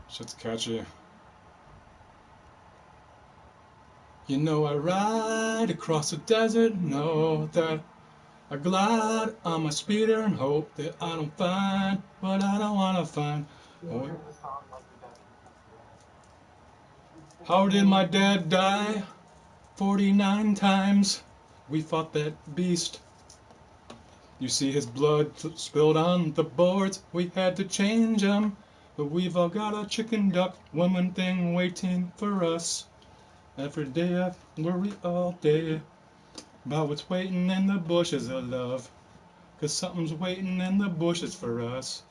Shit's catchy. You know I ride across the desert, know that I glide on my speeder and hope that I don't find what I don't want to find. Oh. How did my dad die? 49 times. We fought that beast. You see his blood spilled on the boards. We had to change him. But we've all got a chicken duck woman thing waiting for us. Every day I worry all day about what's waiting in the bushes of love. 'Cause something's waiting in the bushes for us.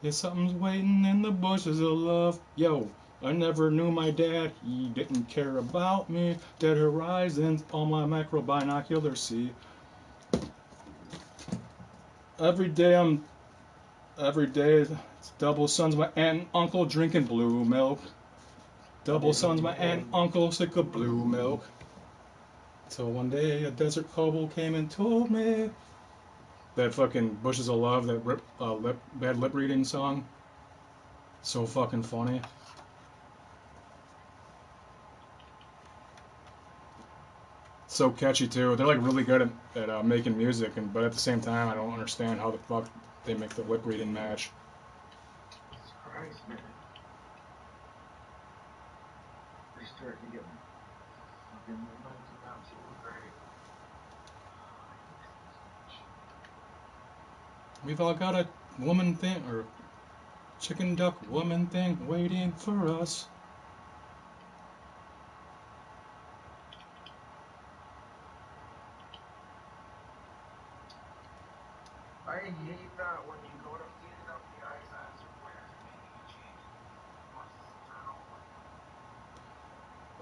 Yeah, something's waiting in the bushes of love. Yo, I never knew my dad. He didn't care about me. Dead horizons, all my macro binoculars see. Every day it's double sons, my aunt and uncle drinking blue milk. Double sons, my aunt and uncle sick of blue milk. Till one day a desert kobold came and told me that fucking Bushes of Love, that bad lip reading song. So fucking funny. So catchy too. They're like really good at making music, but at the same time, I don't understand how the fuck they make the lip reading match. Christ, man. They start to get fucking momentum absolutely great. We've all got a woman thing, or chicken duck woman thing waiting for us. I hate that when you go to feed it up the ice as your players are making a change and forces a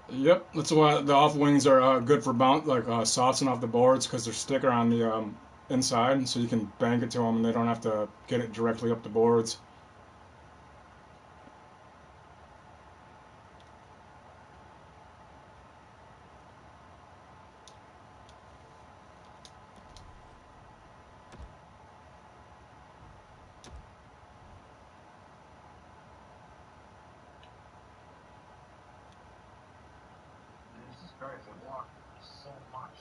turnover. Yep, that's why the off wings are good for saucing off the boards, because they're sticker on the inside, so you can bank it to them and they don't have to get it directly up the boards. Jesus Christ, I walk so much.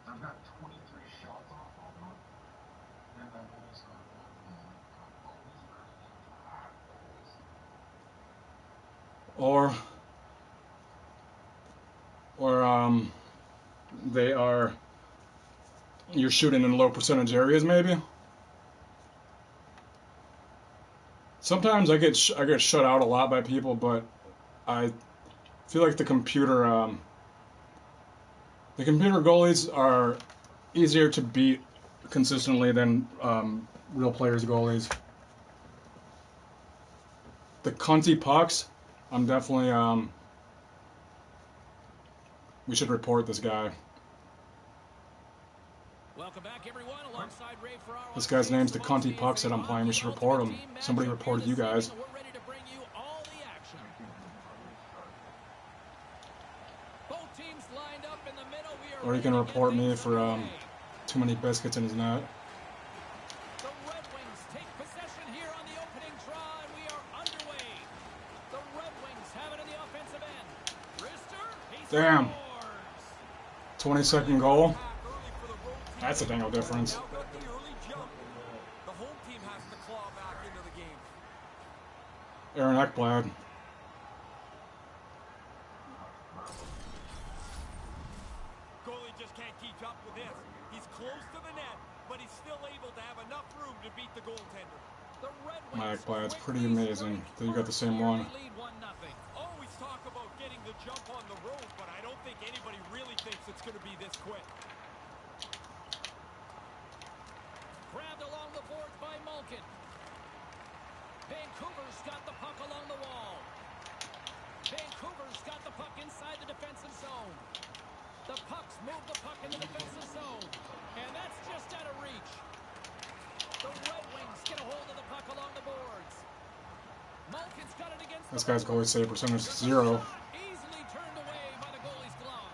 I've got 23 shots off all month, and I've only scored one goal. Got goalies versus bad goalies. Or they are, you're shooting in low percentage areas maybe. Sometimes I get shut out a lot by people, but I feel like the computer goalies are easier to beat consistently than real players' goalies. The cunty pucks, I'm definitely we should report this guy. Welcome back, everyone. Alongside Ray for our This guy's name's the cunty pucks that I'm playing. We should report him. Somebody reported you guys. We're ready to bring you all the action. Both teams lined up in the middle. Or you can report me for too many biscuits in his net. The Red Wings take possession here on the opening draw, and we are underway. The Red Wings have it in the offensive end. Rister, he Damn. scores. 20-second goal. That's a Dangle difference. The home team has to claw back into the game. Aaron Ekblad. Goalie just can't keep up with this. He's close to the net, but he's still able to have enough room to beat the goaltender. The Red Wings Ekblad's pretty amazing. That you got the same one. Always talk about getting the jump on the road, but I don't think anybody really thinks it's going to be this quick. Grabbed along the boards by Malkin. Vancouver's got the puck along the wall. Vancouver's got the puck inside the defensive zone. The Pucks move the puck in the defensive zone. And that's just out of reach. The Red Wings get a hold of the puck along the boards. Malkin's got it against This guy's goalie save percentage is 0. Easily turned away by the goalie's glove.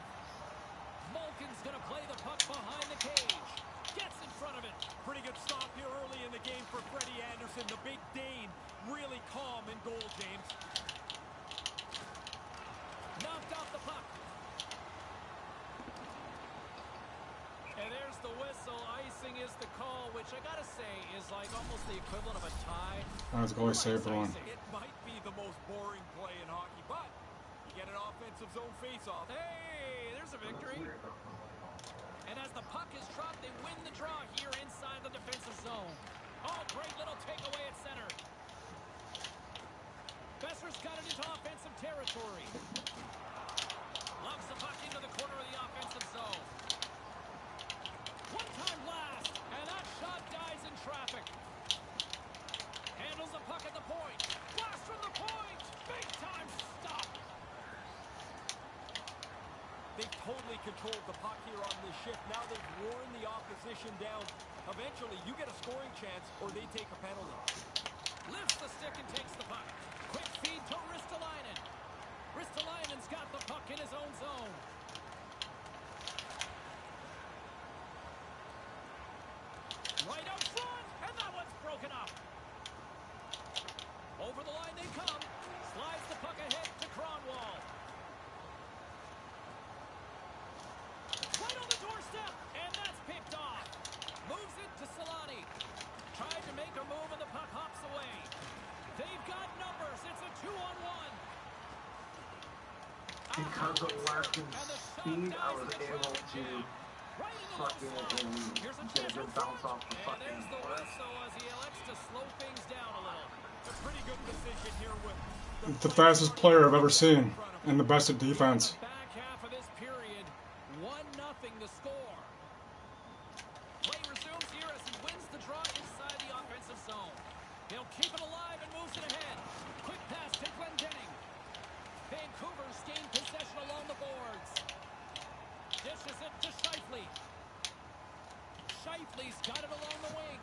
Malkin's going to play the puck behind the cage. Gets in front of it. Pretty good stop here early in the game for Freddie Anderson. Listen, the Big Dane really calm in goal, James. Knocked off the puck. And there's the whistle. Icing is the call, which I gotta say is like almost the equivalent of a tie. That's goalie save for one. It might be the most boring play in hockey, but you get an offensive zone face-off. Hey, there's a victory. And as the puck is dropped, they win the draw here inside the defensive zone. Oh, great little takeaway at center. Besser's got it into offensive territory. Loves the puck into the corner of the offensive zone. One-time blast, and that shot dies in traffic. Handles the puck at the point. Blast from the point. Big-time stop. They've totally controlled the puck here on this shift. Now they've worn the opposition down. Eventually, you get a scoring chance, or they take a penalty. Lifts the stick and takes the puck. Quick feed to Ristolainen. Ristolainen's got the puck in his own zone. Right out front, and that one's broken up. Over the line they come. Slides the puck ahead to Kronwall. Right on the doorstep, and that's picked off. Moves it to Solani. Tried to make a move, and the puck hops away. They've got numbers. It's a 2-on-1. Because of Larkin's speed, I was able to suck it and get a good bounce off the And fucking there's the board. whistle as he elects to slow things down a little. A pretty good decision here with The fastest player I've ever seen, and the best at defense. Back half of this period, 1-0 the score. Play resumes here as he wins the draw inside the offensive zone. He'll keep it alive and moves it ahead. Quick pass to Glendening. Vancouver's gained possession along the boards. Dishes it to Scheifele. Scheifele's got it along the wing.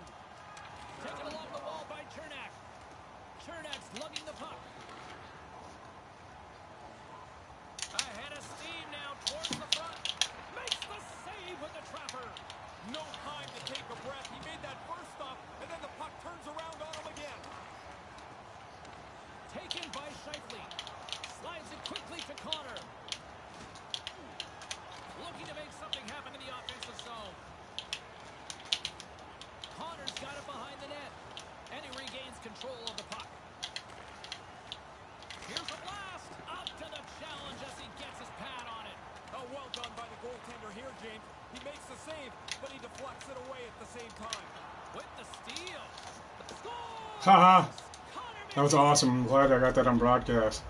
Taken along the wall by Chernak. Chernak's lugging the puck. Ahead of steam now towards the front. Makes the save with the trapper. no time to take a breath. He made that first stop, and then the puck turns around on him again. Taken by Scheifele. Slides it quickly to Connor. Looking to make something happen in the offensive zone. Connor's got it behind the net. And he regains control of the puck. Here's a blast. Up to the challenge as he gets his pad on it. Oh, well done by the goaltender here, James. He makes the save, but he deflects it away at the same time. With the steal. Score! Haha, Connor that was awesome. I'm glad I got that on broadcast.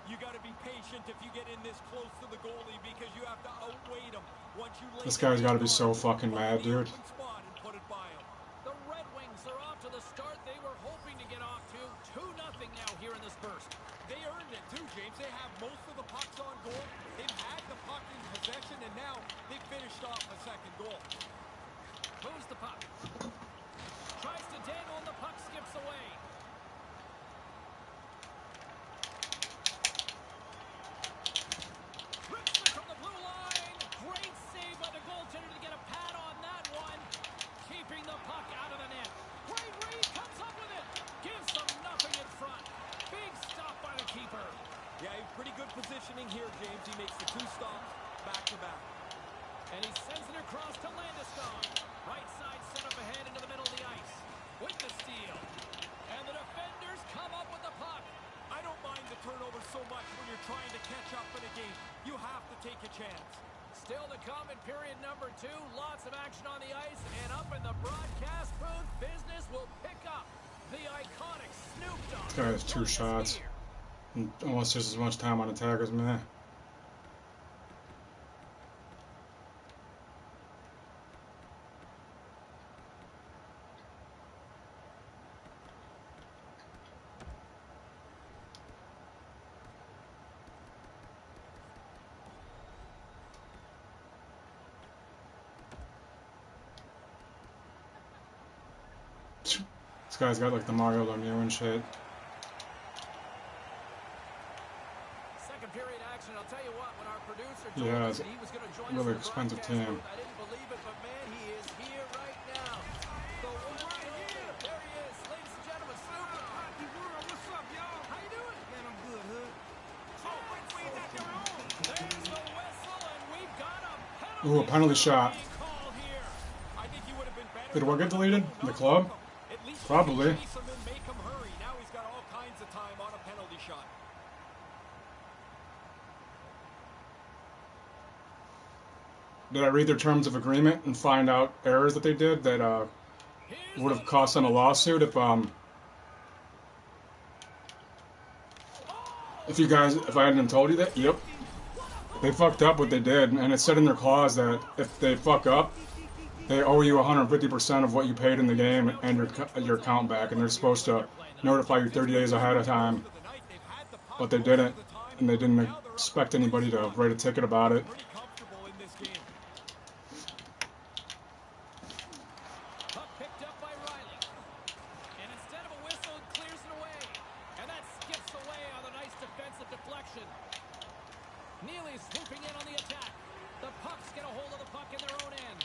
You got to be patient if you get in this close to the goalie because you have to outweight him. Once you lay This guy's got to be it so down, fucking mad, find the dude. open spot and put it by him. The Red Wings are off to the start they were hoping to get off to. 2-0 now here in this burst. They earned it too, James. They have most of the pucks on goal. They've had the puck in possession, and now they finished off a second goal. Moves the puck. Tries to dangle and the puck skips away. Rips it from the blue line. Great save by the goaltender to get a pad on that one. Keeping the puck out of the net. Great read, comes up with it. Gives them nothing in front. Big stop by the keeper. Yeah, pretty good positioning here, James. He makes the two stops back-to-back. And he sends it across to Landeskog. Right side set up ahead into the middle of the ice. With the steal. And the defenders come up with the puck. I don't mind the turnover so much when you're trying to catch up in a game. You have to take a chance. Still to come in period number 2. Lots of action on the ice. And up in the broadcast booth, business will pick up. The iconic Snoop Dogg. This guy has 2 shots. Here. And almost just as much time on attack as me. This guy's got like the Mario Lemieux and shit. Second period action. I'll tell you what, when our producer Yeah, told us it's that he was going to join a really us in the expensive broadcast team. booth. I didn't believe it, but man, he is here right now. The one and only. There he is, ladies and gentlemen. Snoop Dogg. What's up, y'all? How you doing? Man, I'm good, Hood. Oh, wait, that's your own. There's the whistle, and we've got a Ooh, a penalty shot. being called here. I think he would have been better. Did what get to deleted? go, The not club? hook him. At least Probably. you can chase him and make him hurry. Now he's got all kinds of time on a penalty shot. Did I read their terms of agreement and find out errors that they did that would have cost them a lawsuit if I hadn't told you that? Yep. They fucked up what they did, and it said in their clause that if they fuck up, they owe you 150% of what you paid in the game and your account back, and they're supposed to notify you 30 days ahead of time. But they didn't, and they didn't expect anybody to write a ticket about it. Pretty comfortable in this game. Puck picked up by Riley. And instead of a whistle, it clears it away. And that skips away on a nice defensive deflection. Neely's swooping in on the attack. The Pucks get a hold of the puck in their own end.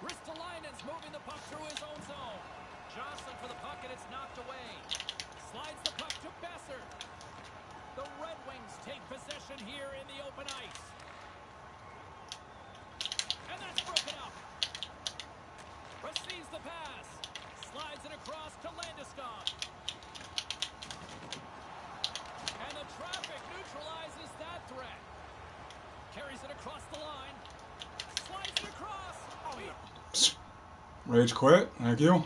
Ristolainen's moving the puck through his own zone. Johnson for the puck, and it's knocked away. Slides the puck to Besser. The Red Wings take possession here in the open ice. And that's broken up. Receives the pass. Slides it across to Landeskog. And the traffic neutralizes that threat. Carries it across the line. Slides it across. Oh, yeah. Rage quit. Thank you.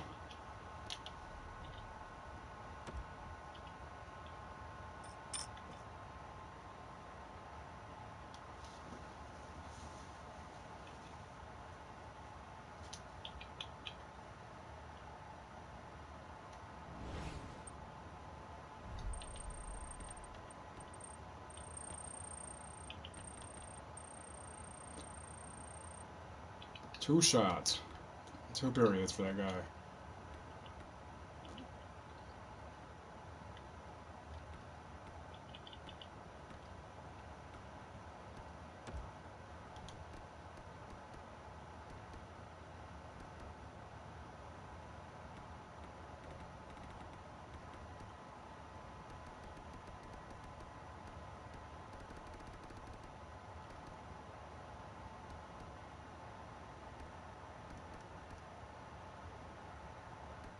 Two shots. 2 periods for that guy.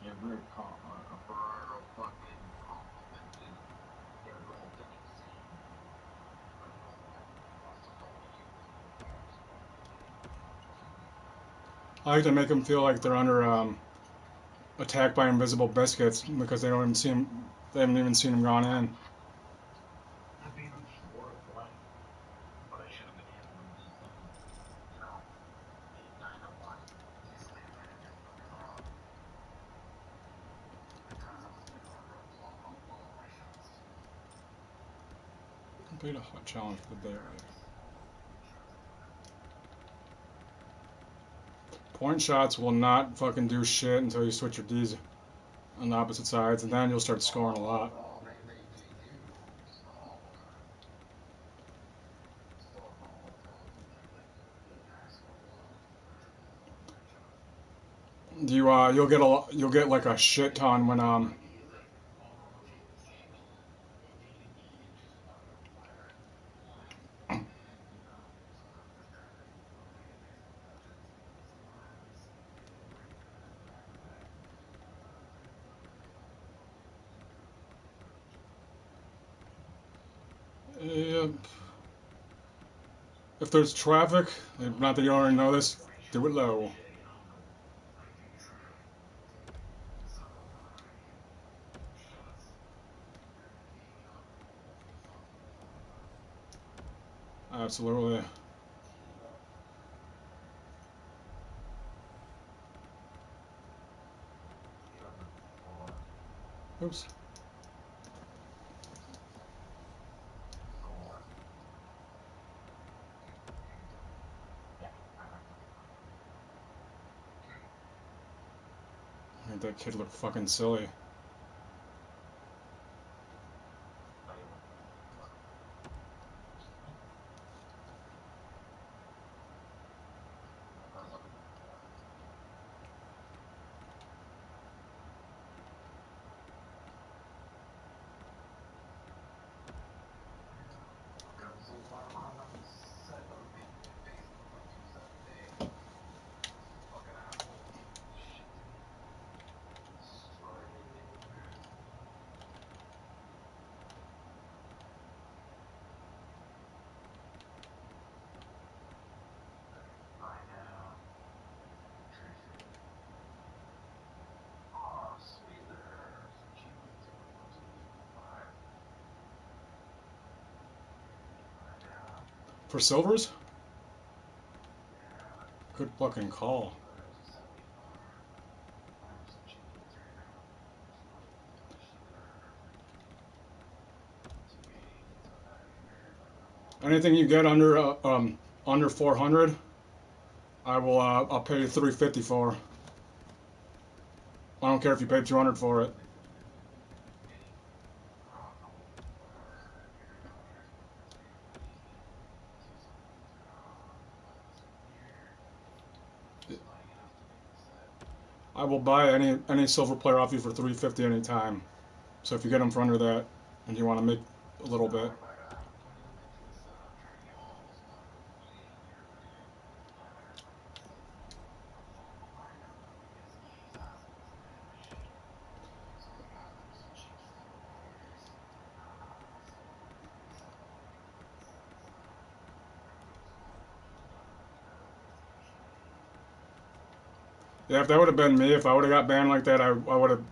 Get rid of Ferraro fucking complimented their goaltending scene. I like to make them feel like they're under attack by invisible biscuits because they don't even see him. They haven't even seen him gone in. I mean, I'm sure of life, but I should have been able to beat them, you know, 8-9-1, easily if I didn't get the draw. Because I was able to blow all my shots. Complete a hot challenge for the day. Point shots will not fucking do shit until you switch your D's on the opposite sides, and then you'll start scoring a lot. You'll get like a shit ton when if there's traffic, not that you already know this, do it low. Absolutely. Oops. Made that kid look fucking silly. For silvers? Good fucking call. Anything you get under 400, I'll pay you 350 for. I don't care if you pay 200 for it. I will buy any silver player off you for 350 anytime. So if you get them for under that, and you want to make a little bit. Yeah, if that would have been me, if I would have got banned like that, I would have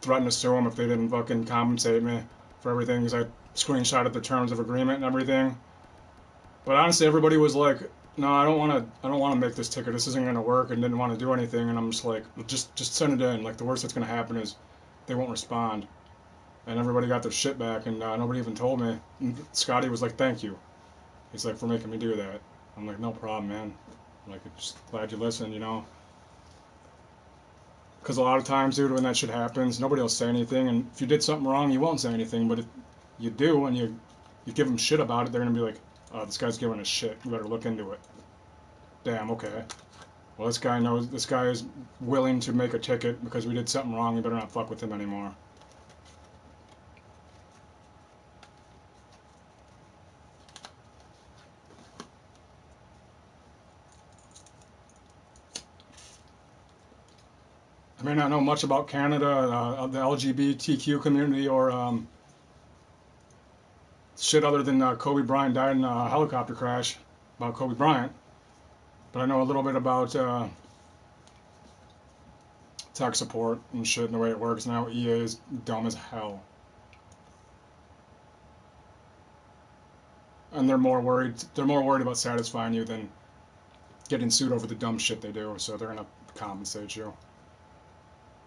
threatened to sue them if they didn't fucking compensate me for everything, because I screenshotted the terms of agreement and everything. But honestly, everybody was like, "No, I don't want to make this ticket. This isn't gonna work," and didn't want to do anything. And I'm just like, just send it in. Like the worst that's gonna happen is they won't respond. And everybody got their shit back, and nobody even told me. And Scotty was like, "Thank you." He's like, "For making me do that." I'm like, "No problem, man. I'm like, just glad you listened, you know." Because a lot of times, dude, when that shit happens, nobody will say anything. And if you did something wrong, you won't say anything. But if you do, and you give them shit about it, they're gonna be like, "Oh, this guy's giving us shit. You better look into it." Damn, okay. Well, this guy knows. This guy is willing to make a ticket because we did something wrong. We better not fuck with him anymore. I may not know much about Canada, the LGBTQ community, or shit other than Kobe Bryant died in a helicopter crash, about Kobe Bryant. But I know a little bit about tech support and shit and the way it works. Now EA is dumb as hell. And they're more worried about satisfying you than getting sued over the dumb shit they do, so they're gonna compensate you.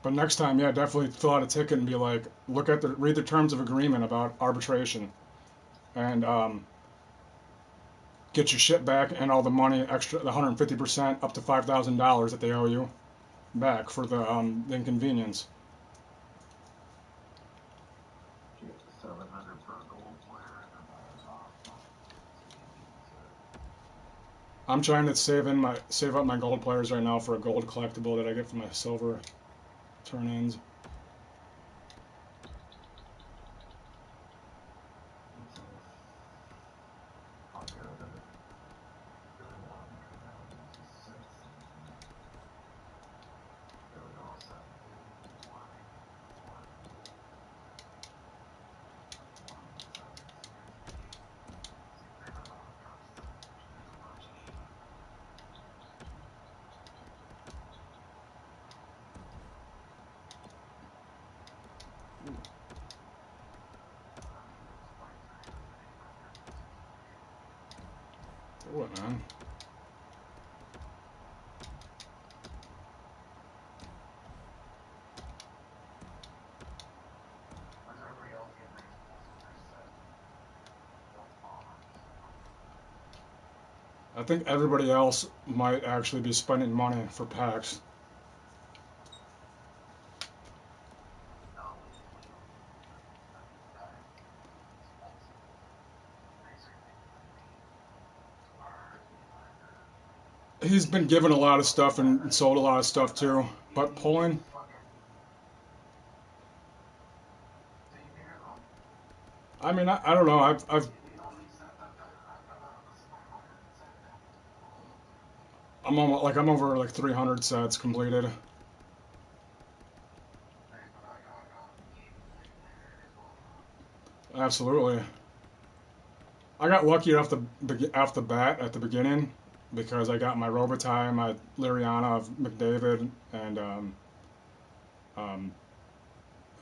But next time, yeah, definitely fill out a ticket and be like, read the terms of agreement about arbitration, and get your shit back and all the money extra, the 150% up to $5,000 that they owe you back for the inconvenience. You get the 700 for a gold player and then I'm trying to save up my gold players right now for a gold collectible that I get from my silver turn-ins. I'll go to Do it, man. I think everybody else might actually be spending money for packs. He's been given a lot of stuff and sold a lot of stuff too. But pulling, I mean, I don't know. I'm over like 300 sets completed. Absolutely. I got lucky off the bat at the beginning because I got my Robitaille, my Liriana of McDavid, and um,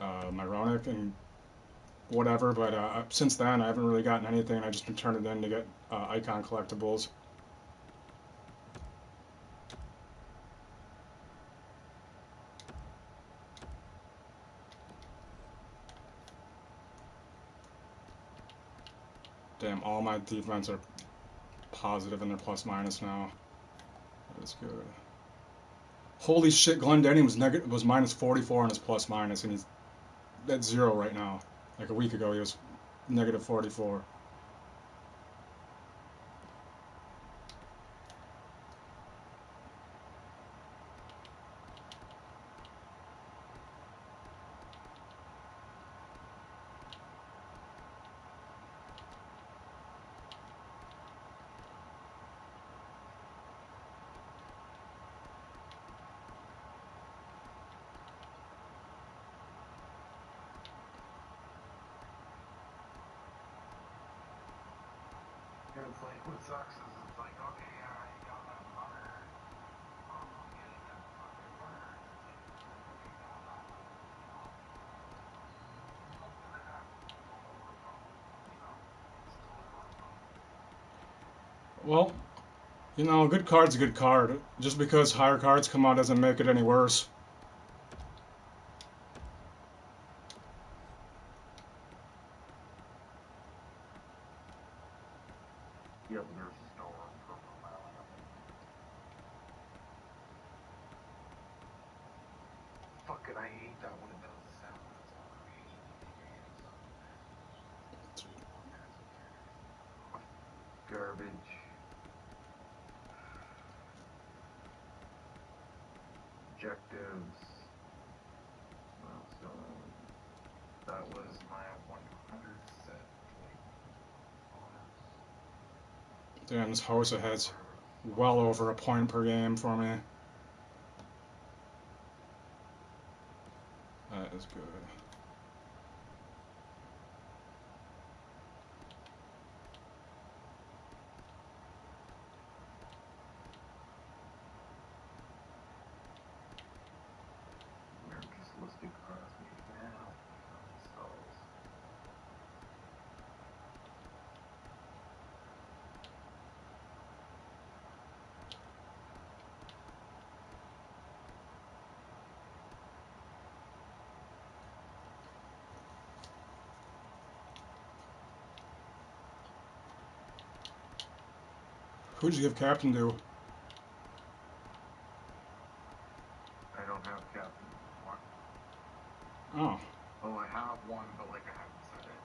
my Ronick, and whatever, but since then I haven't really gotten anything. I just been turning it in to get icon collectibles. Damn, all my defense are positive in their plus minus now. That is good. Holy shit, Glendenning was minus 44 on his plus minus, and he's at 0 right now. Like a week ago, he was negative 44. It's like, what sucks is it's like, okay, yeah, you got that runner. I'm getting that fucking runner. It's like, okay, got that runner, you know? Something like that. Don't know where from, you know? It's totally where from. Well, you know, a good card's a good card. Just because higher cards come out doesn't make it any worse. Yep, there's a storm from a mile out. Fucking, I hate that when it does the sound. That's all creation. Garbage. Objectives. Milestone. That was my 100 set. Damn, this Hosa has well over a point per game for me. That is good. America's listed across me now. Installs. Who'd you give captain to? I don't have captain. What? Oh. Oh, I have one, but like I haven't set it.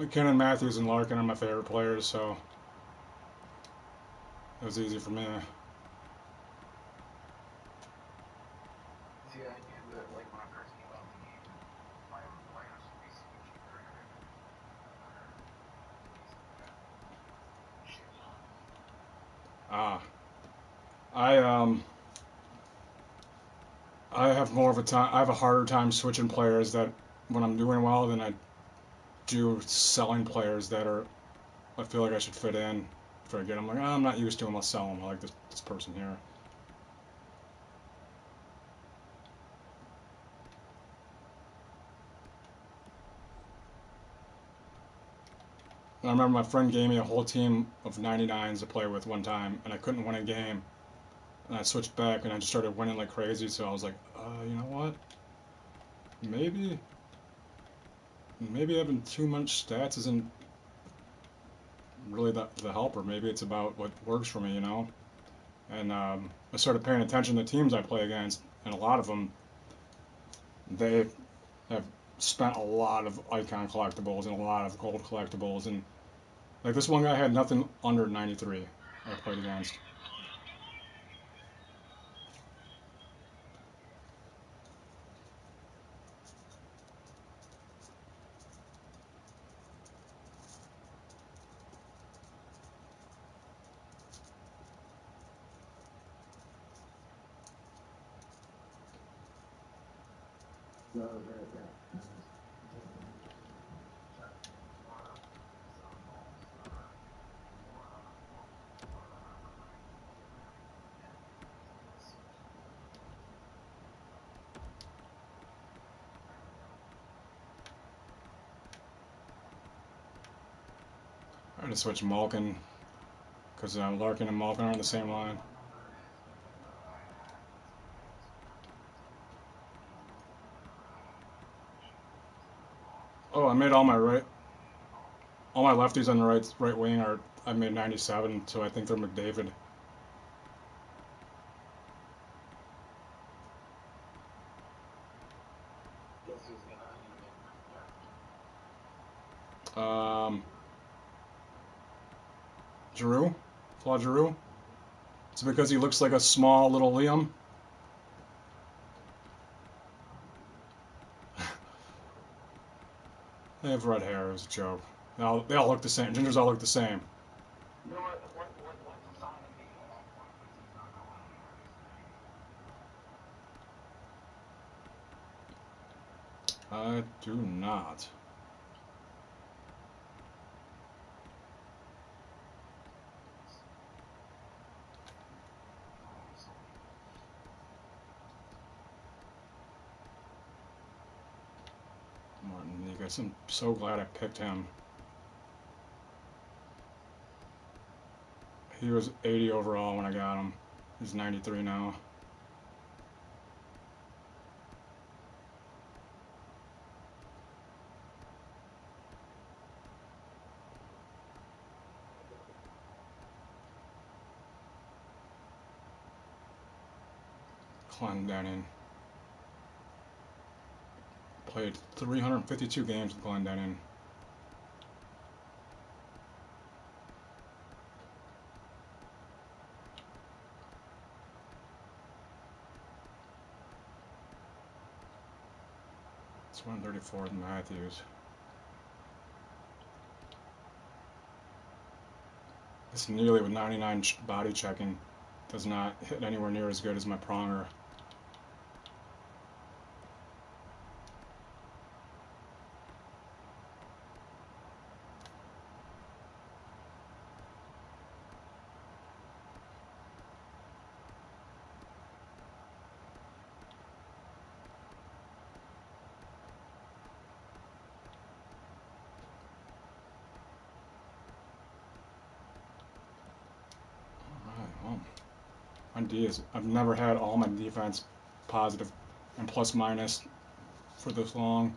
Debating. McKinnon, Matthews, and Larkin are my favorite players, so it was easy for me. See, I knew that like when I first came out of the game, my lineup would be switching around. Shit. Ah. I I have more of a time. I have a harder time switching players that when I'm doing well than I do selling players that are. I feel like I should fit in. If I get them, like, oh, I'm not used to them. I'll sell them. I like this person here. And I remember my friend gave me a whole team of 99s to play with one time, and I couldn't win a game. And I switched back, and I just started winning like crazy. So I was like, you know what? Maybe having too much stats isn't really the helper. Maybe it's about what works for me, you know. And I started paying attention to teams I play against, and a lot of them, they have spent a lot of icon collectibles and a lot of gold collectibles, and like this one guy had nothing under 93 I played against. I just switched Malkin because Larkin and Malkin are on the same line. Oh, I made all my lefties on the right wing are I made 97, so I think they're McDavid. Guess who's gonna Giroux? Claude Giroux? It's because he looks like a small little Liam. They have red hair, it was a joke. They all look the same. Gingers all look the same. You know what's the sign of me? I do not. Martin Negus, I'm so glad I picked him. He was 80 overall when I got him. He's 93 now. Glendening. Played 352 games with Glendening. It's 134 with Matthews. This Neely with 99 body checking does not hit anywhere near as good as my Pronger. My D is, I've never had all my defense positive and plus minus for this long.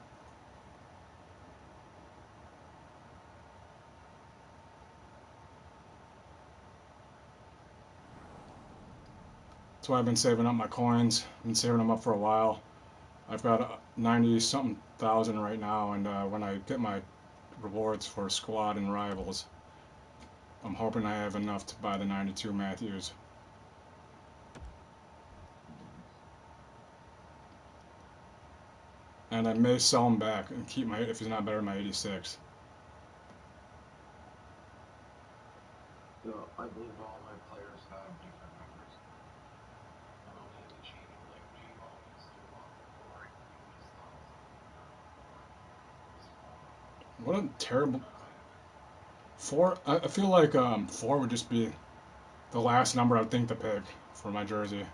That's why I've been saving up my coins. I've been saving them up for a while. I've got 90-something thousand right now, and when I get my rewards for squad and rivals, I'm hoping I have enough to buy the 92 Matthews. And I may sell him back and keep if he's not better than my 86. So I believe all my players have different numbers. I don't have to change like J-Ball used to on the board. What a terrible... 4, I feel like 4 would just be the last number I'd think to pick for my jersey.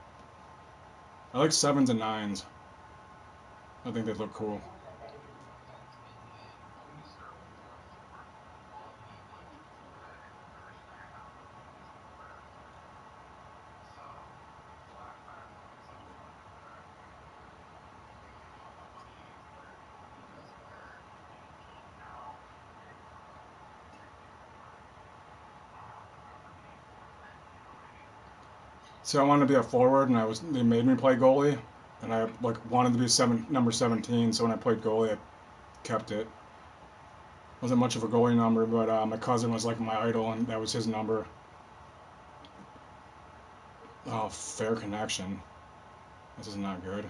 I like 7s and 9s. I think they'd look cool. So I wanted to be a forward, and they made me play goalie, and I wanted to be number 17. So when I played goalie, I kept it. Wasn't much of a goalie number, but my cousin was like my idol, and that was his number. Oh, fair connection. This is not good.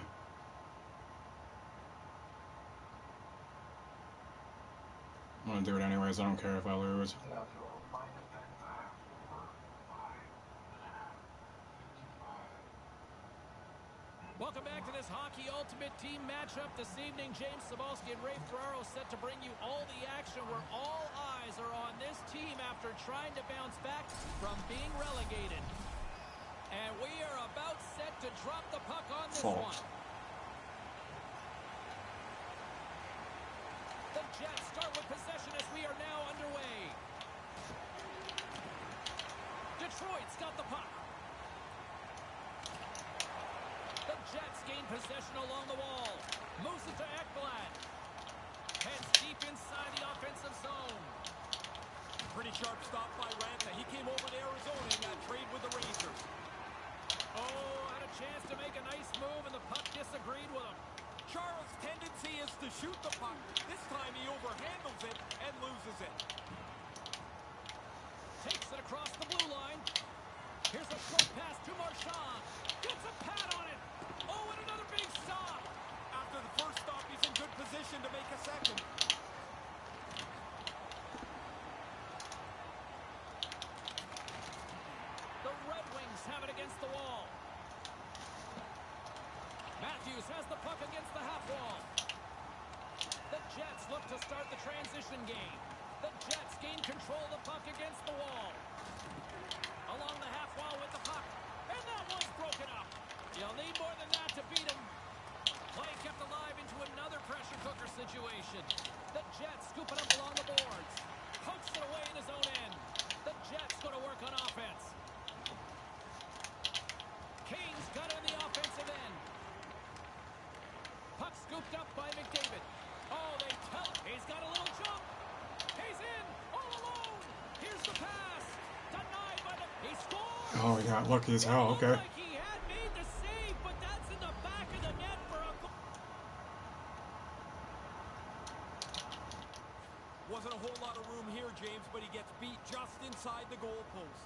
I'm gonna do it anyways. I don't care if I lose. Welcome back to this Hockey Ultimate Team matchup this evening. James Cebulski and Ray Ferraro set to bring you all the action where all eyes are on this team after trying to bounce back from being relegated. And we are about set to drop the puck on this one. The Jets start with possession as we are now underway. Detroit's got the puck. The Jets gain possession along the wall. Moves it to Ekblad. Heads deep inside the offensive zone. Pretty sharp stop by Ranta. He came over to Arizona in that trade with the Rangers. Oh, had a chance to make a nice move, and the puck disagreed with him. Charles' tendency is to shoot the puck. This time he overhandles it and loses it. Takes it across the blue line. Here's a short pass to Marchand. Gets a pad on it. Oh, and another big stop. After the first stop, he's in good position to make a second. The Red Wings have it against the wall. Matthews has the puck against the half wall. The Jets look to start the transition game. The Jets gain control of the puck against the wall. Along the half wall with the puck. And that one's broken up. You'll need more than that to beat him. Play kept alive into another pressure cooker situation. The Jets scoop it up along the boards. Pokes it away in his own end. The Jets go to work on offense. Kane's got it in the offensive end. Puck scooped up by McDavid. Oh, they tell him. He's got a little jump. He's in, all alone. Here's the pass. Denied by the... He scores. Oh, he got lucky as hell. It looked Okay. like he had made the save, but that's in the back of the net for a... Wasn't a whole lot of room here, James, but he gets beat just inside the goal post.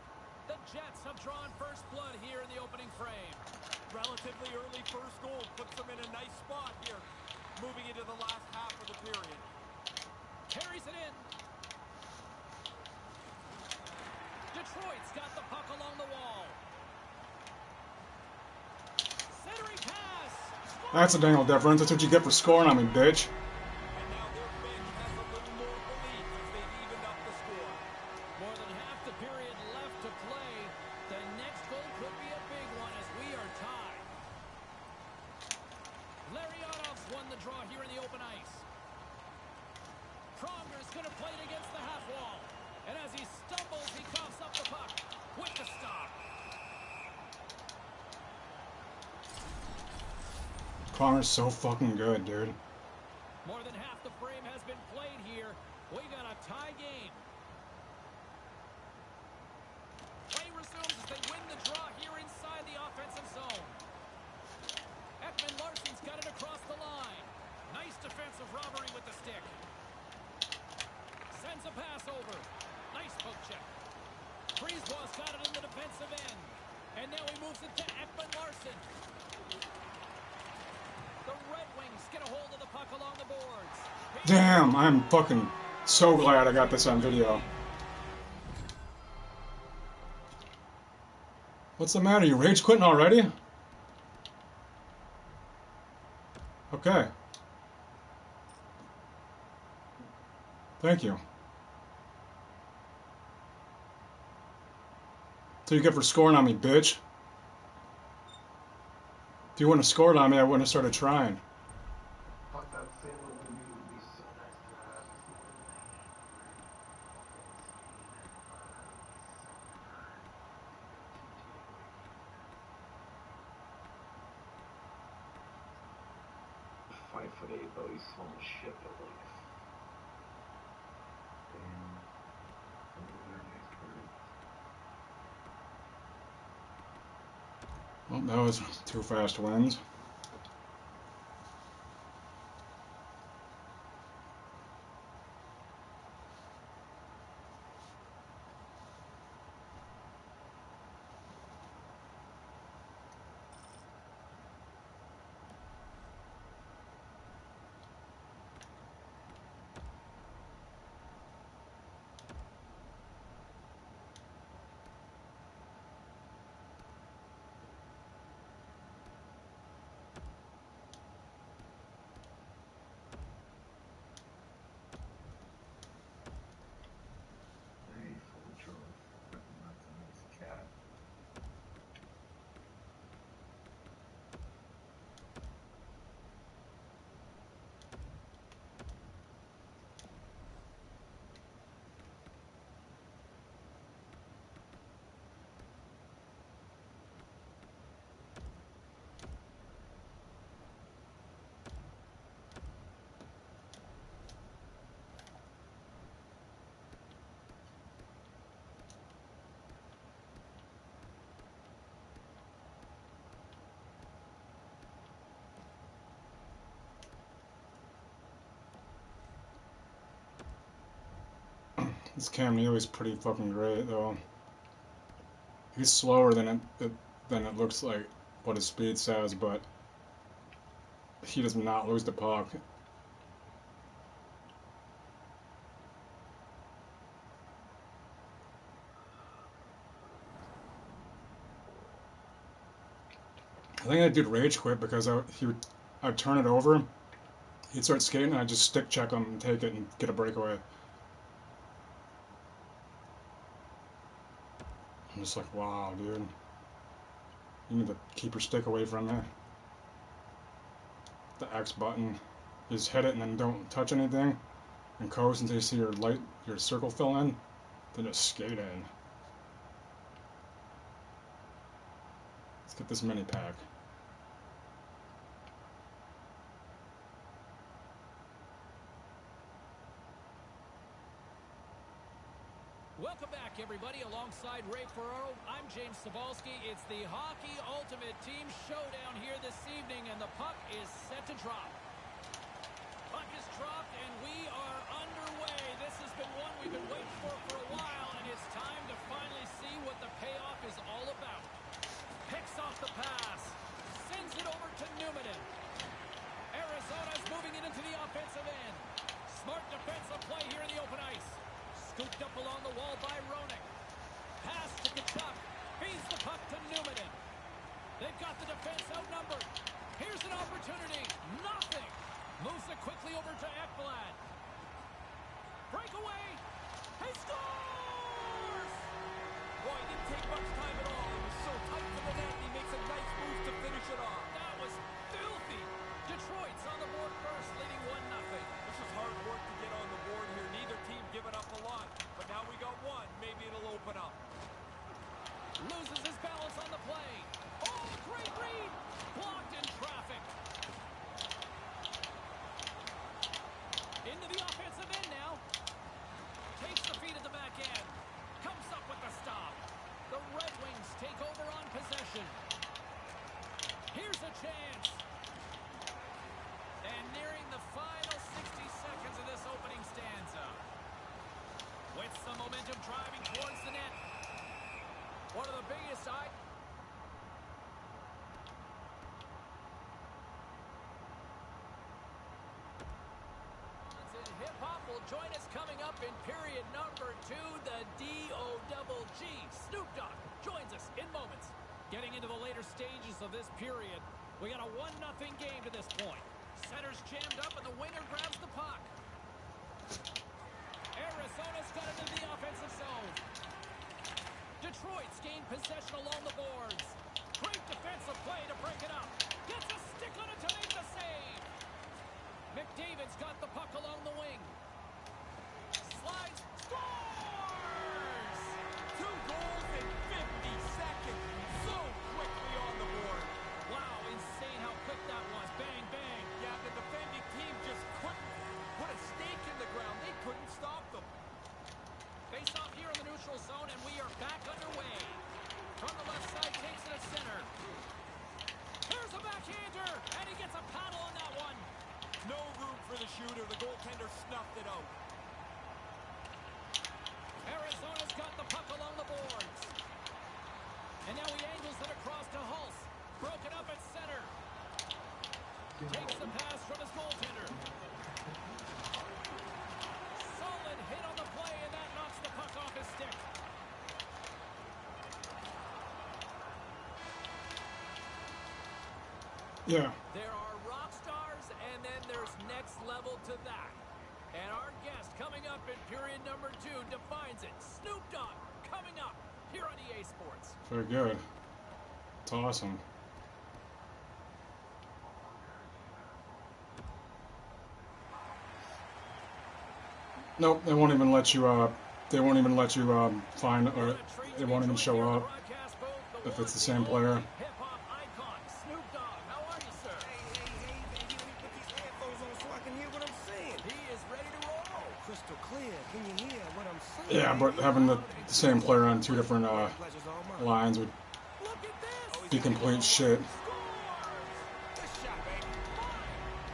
The Jets have drawn first blood here in the opening frame. Relatively early first goal puts them in a nice spot here, moving into the last half of the period. Carries it in. Detroit's got the puck along the wall. Centering pass. That's a Dangle difference. That's what you get for scoring on me, bitch. And now their bench has a little more belief as they've evened up the score. More than half the period left to play. The next goal could be a big one as we are tied. Larionov's won the draw here in the open ice. Pronger's going to play it against the half wall. And as he stumbles, he coughs up the puck with the stop. Connor's so fucking good, dude. More than half the frame has been played here. We got a tie game. Play resumes as they win the draw here inside the offensive zone. Ekman-Larsson's got it across the line. Nice defensive robbery with the stick. Sends a pass over. Nice poke check. Brisebois got it in the defensive end. And now he moves it to Ekman-Larsson. The Red Wings get a hold of the puck along the boards. Damn, I'm fucking so glad I got this on video. What's the matter? You rage quitting already? Okay. Thank you. So you get for scoring on me, bitch. If you wouldn't have scored on me, I wouldn't have started trying. Fuck that Sailor would be so nice to have. It's 5'8" though, he's small as shit, but like... Damn. Well, that was 2 fast wins. This Cam Neely's pretty fucking great though. He's slower than it looks like what his speed says, but he does not lose the puck. I think I did rage quit because I'd turn it over, he'd start skating, and I'd just stick check him and take it and get a breakaway. I'm just like, wow, dude. You need to keep your stick away from me. The X button. You just hit it and then don't touch anything. And coast until you see your circle fill in. Then just skate in. Let's get this mini pack. Welcome back, everybody. Alongside Ray Ferraro, I'm James Cebulski. It's the Hockey Ultimate Team Showdown here this evening, and the puck is set to drop. Puck is dropped, and we are underway. This has been one we've been waiting for a while, and it's time to finally see what the payoff is all about. Picks off the pass, sends it over to Newman. Arizona's moving it into the offensive end. Smart defensive play here in the open ice. Scooped up along the wall by Roenick. Pass to Kachuk. Feeds the puck to Newman. They've got the defense outnumbered. Here's an opportunity. Nothing. Moves it quickly over to Ekblad. Breakaway. He scores! Boy, it didn't take much time at all. It was so tight to the net, and he makes a nice move to finish it off. That was filthy. Detroit's on the board first, leading 1-0. This was hard work to get on the board here. Neither team giving up a lot. But now we got one. Maybe it'll open up. Loses his balance on the play. Oh, great read. Blocked in traffic. Into the offensive end now. Takes the feed at the back end. Comes up with the stop. The Red Wings take over on possession. Here's a chance. And nearing the final 60 seconds of this opening stanza. With some momentum driving towards the net. One of the biggest hip-hop will join us coming up in period number 2, the D-O-double-G. Snoop Dogg joins us in moments. Getting into the later stages of this period, we got a 1-0 game to this point. Center's jammed up and the winger grabs the puck. Arizona's got it into the offensive zone. Detroit's gained possession along the boards. Great defensive play to break it up. Gets a stick on it to make the save. McDavid's got the puck along the wing. Slides, scores! 2 goals in 50 seconds. So quickly on the board. Wow, insane how quick that was. Bang, bang. Yeah, the defending team just couldn't put a stake in the ground. They couldn't stop them. Face off here in the neutral zone, and we are back underway. From the left side, takes it at center. Here's a backhander, and he gets a paddle on that one. No room for the shooter. The goaltender snuffed it out. Arizona's got the puck along the boards. And now he angles it across to Hulse. Broken up at center. Takes the pass from his goaltender. Solid hit on the play, and that knocks the puck off his stick. Yeah. There are rock stars, and then there's next level to that. And our guest coming up in period number 2 defines it. Snoop Dogg coming up here on EA Sports. Very good. It's awesome. Nope, they won't even let you. They won't even let you find, or they won't even show up if it's the same player. Hip-hop icon, Snoop Dogg. How are you, sir? Hey, baby, let me put these headphones on so I can hear what I'm saying. He is ready to roll. Crystal clear. Can you hear what I'm saying? Yeah, but having the same player on 2 different Pleasure's all mine. lines would Look at this. be complete shit. Good shot, baby.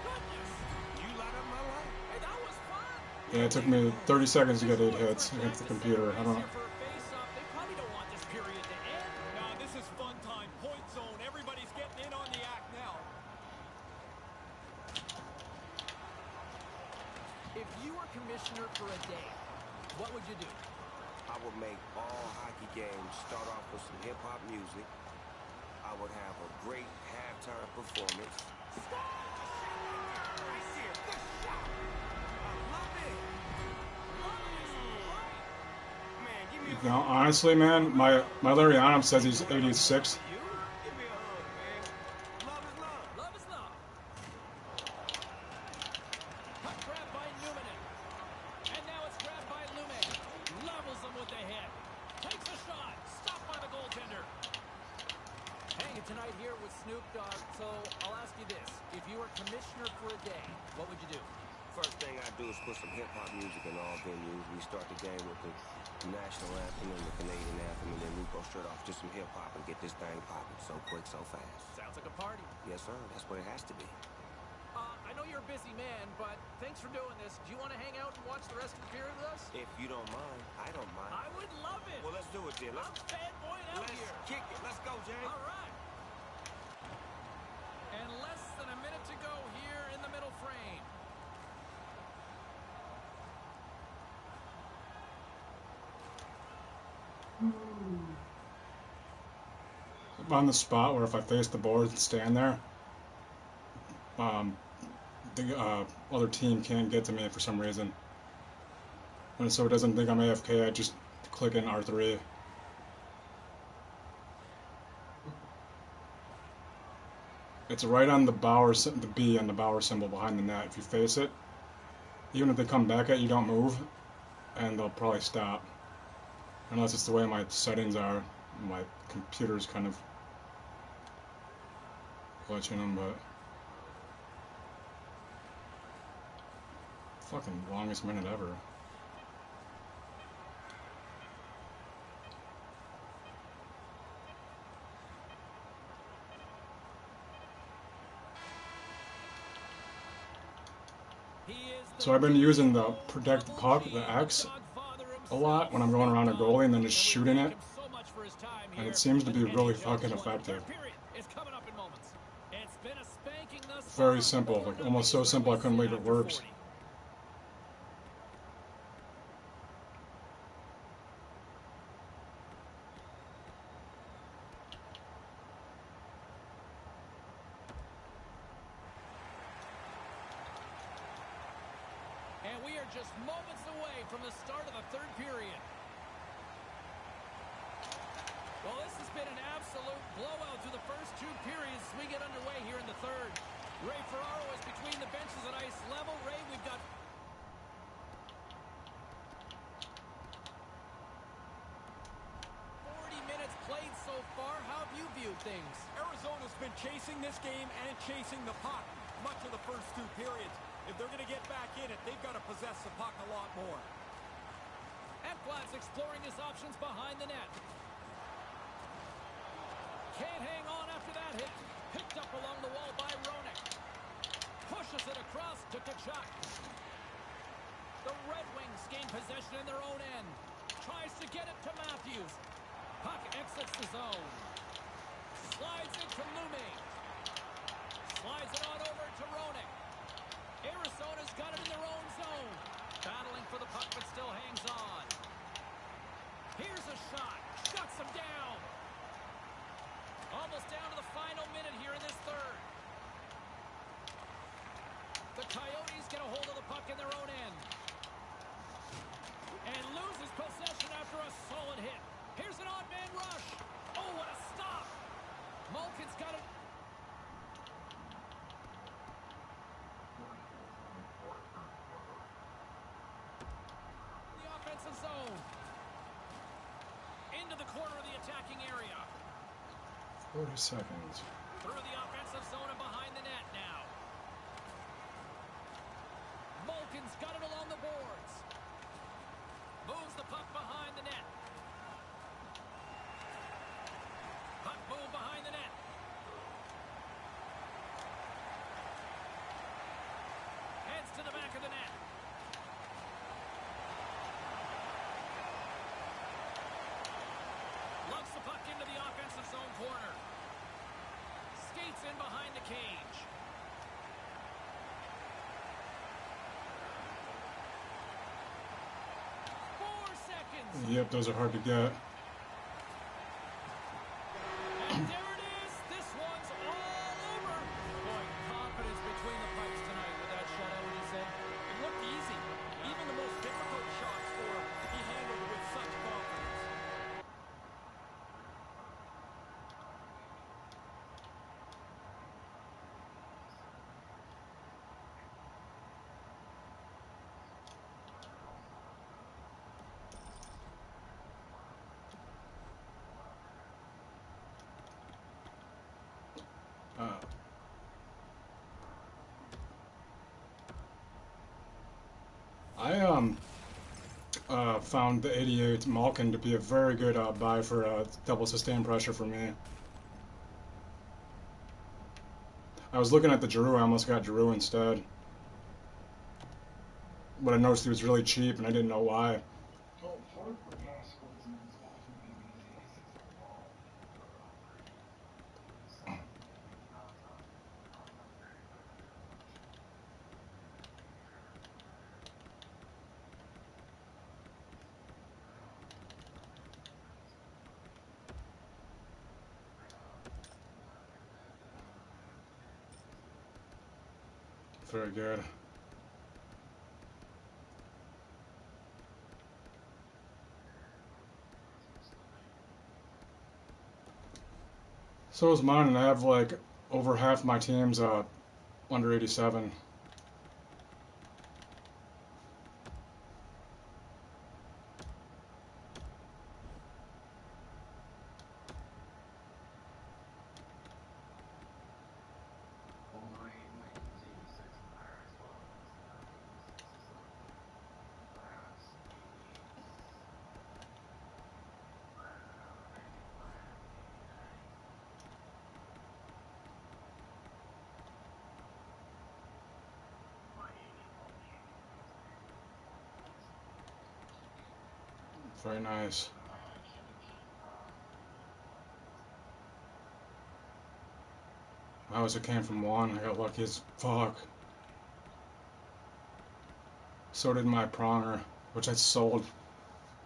Goodness. You light up my life. Hey, that was fun. Yeah, it took me 30 seconds to get 8 hits against the computer. I don't know. For a face-off, they probably don't want this period to end. Now this is fun time. Point zone. Everybody's getting in on the act now. If you were commissioner for a day, what would you do? I would make all hockey games start off with some hip-hop music. I would have a great halftime performance. I see it. Good shot. I love it. Man, give me a You know, honestly, man, my Larianum says he's 86. you. Give me a hug, man. Love is love. Love is love. Puck grab by Newman. And now it's grabbed by Lume. Levels him with the hit. Takes a shot. Stopped by the goaltender. Hanging tonight here with Snoop Dogg, so I'll ask you this. If you were commissioner for a day, what would you do? First thing I do is put some hip-hop music in all venues. We start the game with the national anthem and the Canadian anthem, and then we go straight off to some hip-hop and get this thing popping so quick, so fast. Sounds like a party. Yes, sir. That's what it has to be. I know you're a busy man, but thanks for doing this. Do you want to hang out and watch the rest of the period with us? If you don't mind, I don't mind. I would love it. Well, let's do it, then. I'm fanboying out Let's here. kick it. Let's go, Jay. All right. And less than a minute to go here in the middle frame. I'm on the spot where if I face the boards and stand there, the other team can't get to me for some reason. And so it doesn't think I'm AFK, I just click in R3. It's right on the the B and the Bauer symbol behind the net. If you face it, even if they come back at you, don't move, and they'll probably stop. Unless it's the way my settings are. My computer's kind of glitching them, but fucking longest minute ever. So I've been using the protect puck, the X, a lot when I'm going around a goalie and then just shooting it, and it seems to be really fucking effective. Very simple, like almost so simple I couldn't believe it works. And we are just moments away from the start of the third period. Well, this has been an absolute blowout through the first two periods as we get underway here in the third. Ray Ferraro is between the benches at ice level. Ray, we've got 40 minutes played so far. How have you viewed things? Arizona's been chasing this game and chasing the puck much of the first two periods. If they're going to get back in it, they've got to possess the puck a lot more. Ekblad's exploring his options behind the net. Can't hang on after that hit. Picked up along the wall by Roenick. Pushes it across to Tkachuk. The Red Wings gain possession in their own end. Tries to get it to Matthews. Puck exits the zone. Slides it to Lume. Slides it on over to Roenick. Arizona's got it in their own zone. Battling for the puck, but still hangs on. Here's a shot. Shuts him down. Almost down to the final minute here in this third. The Coyotes get a hold of the puck in their own end. And loses possession after a solid hit. Here's an odd man rush. Oh, what a stop. Malkin's got it. The offensive zone. Into the corner of the attacking area. 40 seconds. Through the offensive zone and behind the net now. Malkin's got it along the boards. Moves the puck behind the net. Puck move behind the net. Heads to the back of the net. cage. Yep, those are hard to get. And there it is. This one's all over. Boy, confidence between the pipes tonight with that shutout, he said. It looked easy. Even the most difficult shots for him, he handled with such confidence. I found the 88 Malkin to be a very good buy for double sustained pressure for me. I was looking at the Giroux, I almost got Giroux instead. But I noticed he was really cheap and I didn't know why. Well, for sportsmen, it's often been easy to see the ball. Very good. So is mine, and I have like over half my teams under 87. Very nice. I was a came from one. I got lucky as fuck. So did my Pronger, which I sold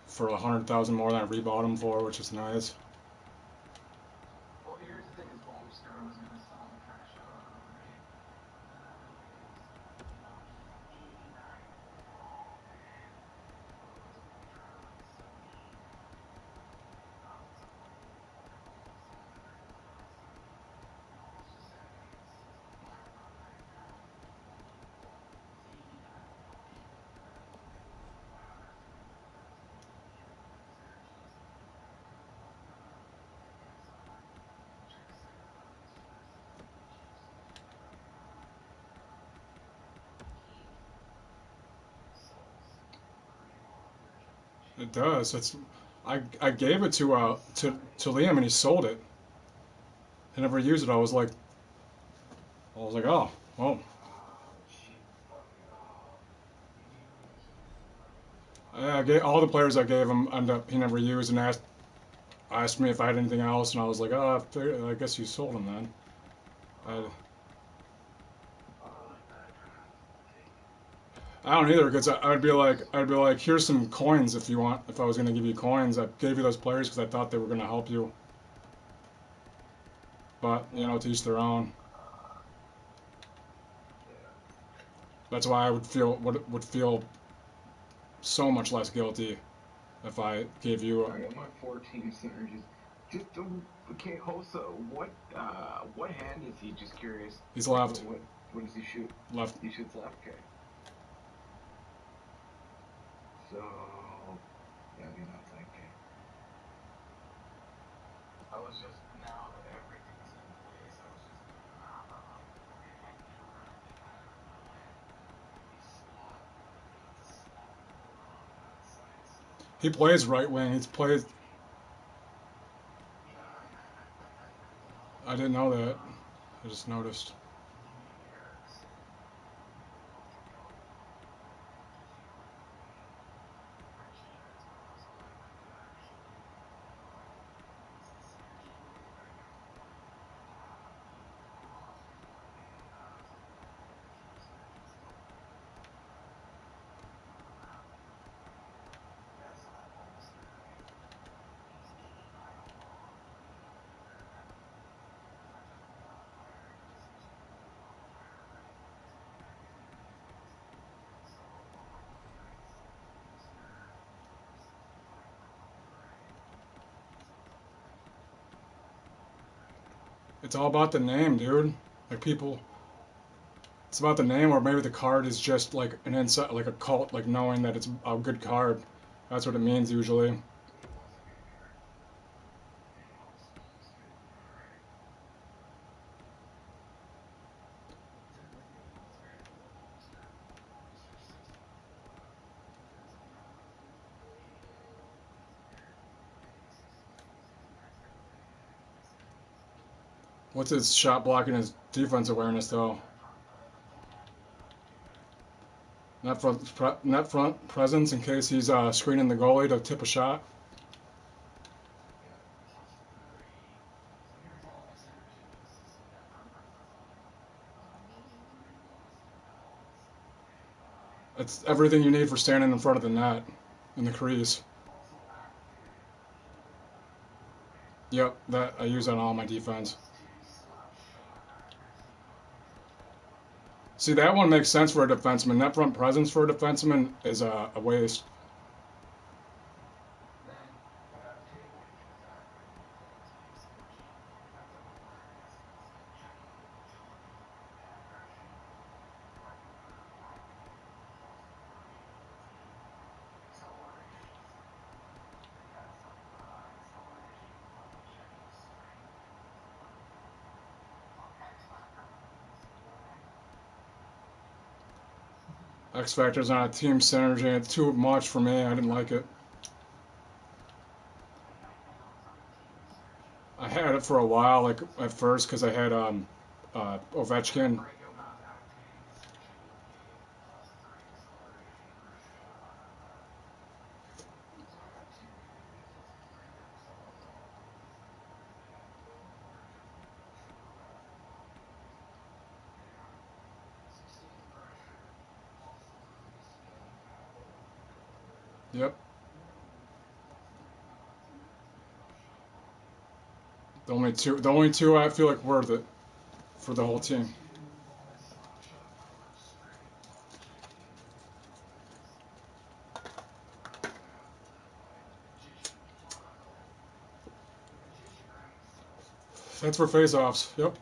for 100,000 more than I rebought them for, which is nice. Well, here's the thing: is Bolster was going to sell the trash out of them, right? It does. I gave it to Liam and he sold it. I never used it. I was like, oh, well. I gave, all the players I gave him he never used and asked me if I had anything else, and I was like, oh, I guess you sold them then. I don't either, because I'd be like, here's some coins if you want. If I was gonna give you coins, I gave you those players because I thought they were gonna help you. But you know, to each their own. That's why I would feel so much less guilty if I gave you. I got my 14 center. Just okay, Hosa. What hand is he? Just curious. He's left. What does he shoot? Left. He shoots left. Okay. So yeah, you're not that okay. I was just now that everything's in place. I was just He plays right wing. He's played. I didn't know that. I just noticed. It's all about the name, dude. Like people, it's about the name, or maybe the card is just like an insight, like a cult, like knowing that it's a good card. That's what it means usually. What's his shot blocking, his defense awareness though? Net front presence in case he's screening the goalie to tip a shot. It's everything you need for standing in front of the net in the crease. Yep, that I use on all my defense. See, that one makes sense for a defenseman. Net front presence for a defenseman is a waste. X Factor's not a team synergy. It's too much for me. I didn't like it. I had it for a while, like at first, because I had Ovechkin. Yep. The only two I feel like worth it for the whole team. That's for face-offs. Yep.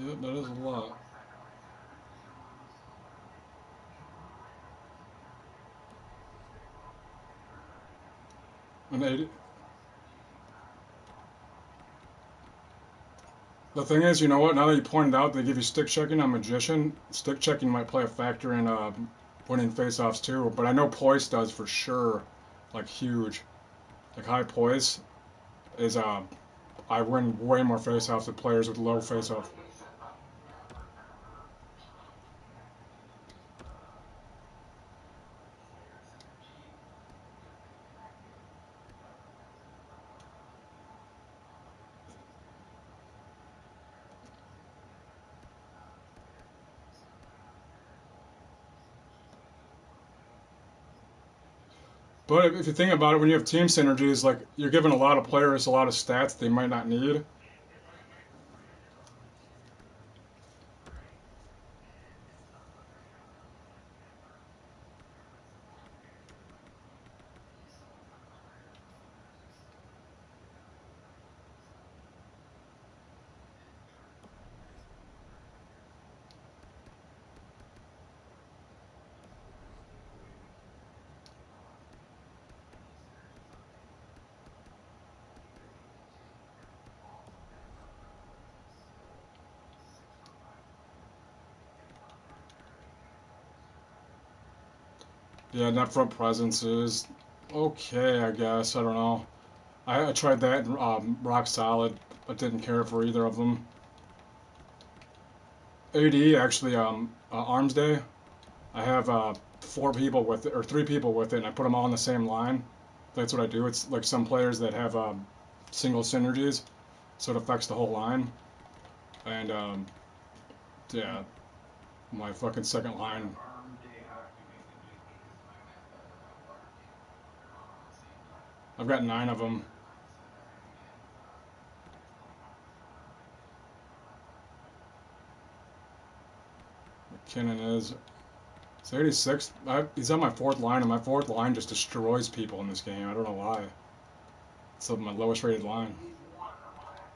Yep, that is a lot. An 80. The thing is, you know what? Now that you pointed out, they give you stick checking on Magician. Stick checking might play a factor in winning faceoffs too. But I know poise does for sure, like huge. Like high poise is I win way more faceoffs with players with low faceoff. But if you think about it, when you have team synergies, like you're giving a lot of players a lot of stats they might not need. Yeah, net front presence is okay, I guess. I don't know. I tried that in Rock Solid, but didn't care for either of them. AD actually, Arms Day. I have 4 people with it, or 3 people with it, and I put them all on the same line. That's what I do. It's like some players that have single synergies, so it affects the whole line. And yeah, my fucking second line. Arm deactivated just because my method Larkin they're all on the same time. I've got 9 of them. McKinnon is. It's 86. He's on my 4th line, and my 4th line just destroys people in this game. I don't know why. It's my lowest rated line. He's one of my, I think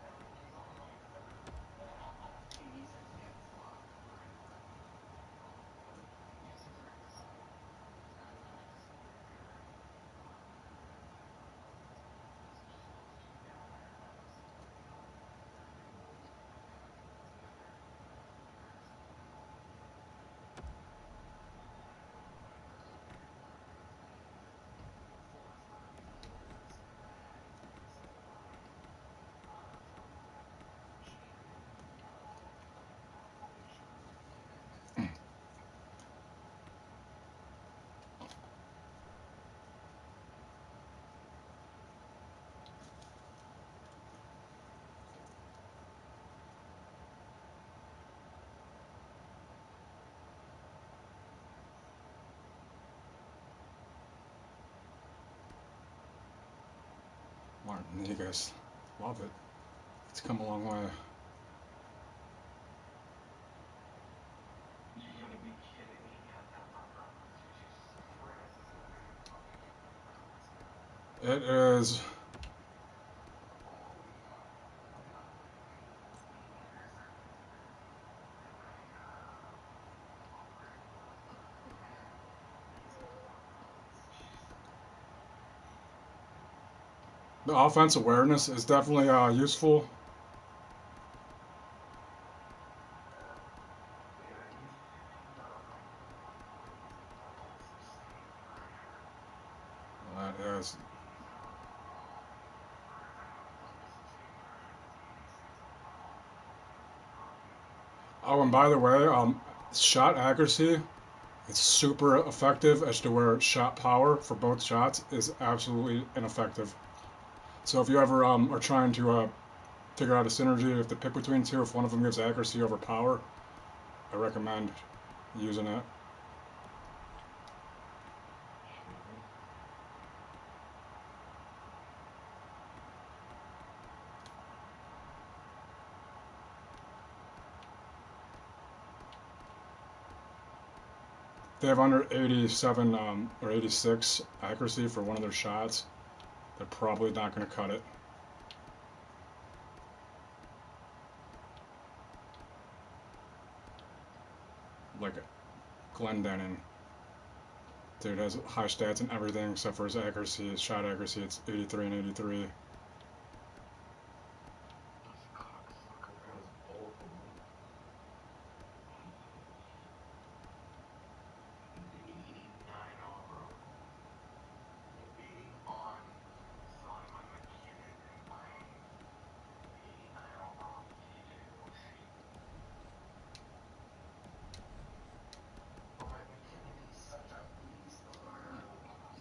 he's only like third. He says he has a lot of right. He gets his right to say. I would like to see him here. Especially those two down there. That was Martin, you guys love it. It's come a long way. You gotta be kidding me. He got that number on the Jesus Christ. It is. The offense awareness is definitely useful. That is. Oh, and by the way, shot accuracy, it's super effective as to where shot power for both shots is absolutely ineffective. So if you ever are trying to figure out a synergy, if to pick between two, if one of them gives accuracy over power, I recommend using it. They have under 87 or 86 accuracy for one of their shots. They're probably not going to cut it. Like Glendening. Dude has high stats and everything except for his accuracy, his shot accuracy. It's 83 and 83.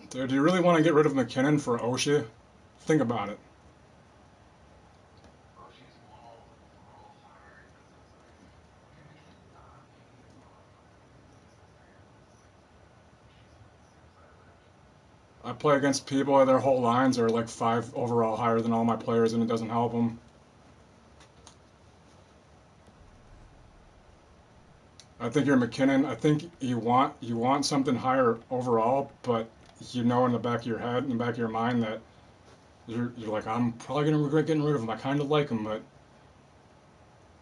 Dude, do you really want to get rid of McKinnon for Oshie? Think about it. I play against people that their whole lines are like 5 overall higher than all my players, and it doesn't help them. I think you're McKinnon. I think you want something higher overall, but you know in the back of your head, in the back of your mind, that you're like, I'm probably gonna regret getting rid of him. I kind of like him, but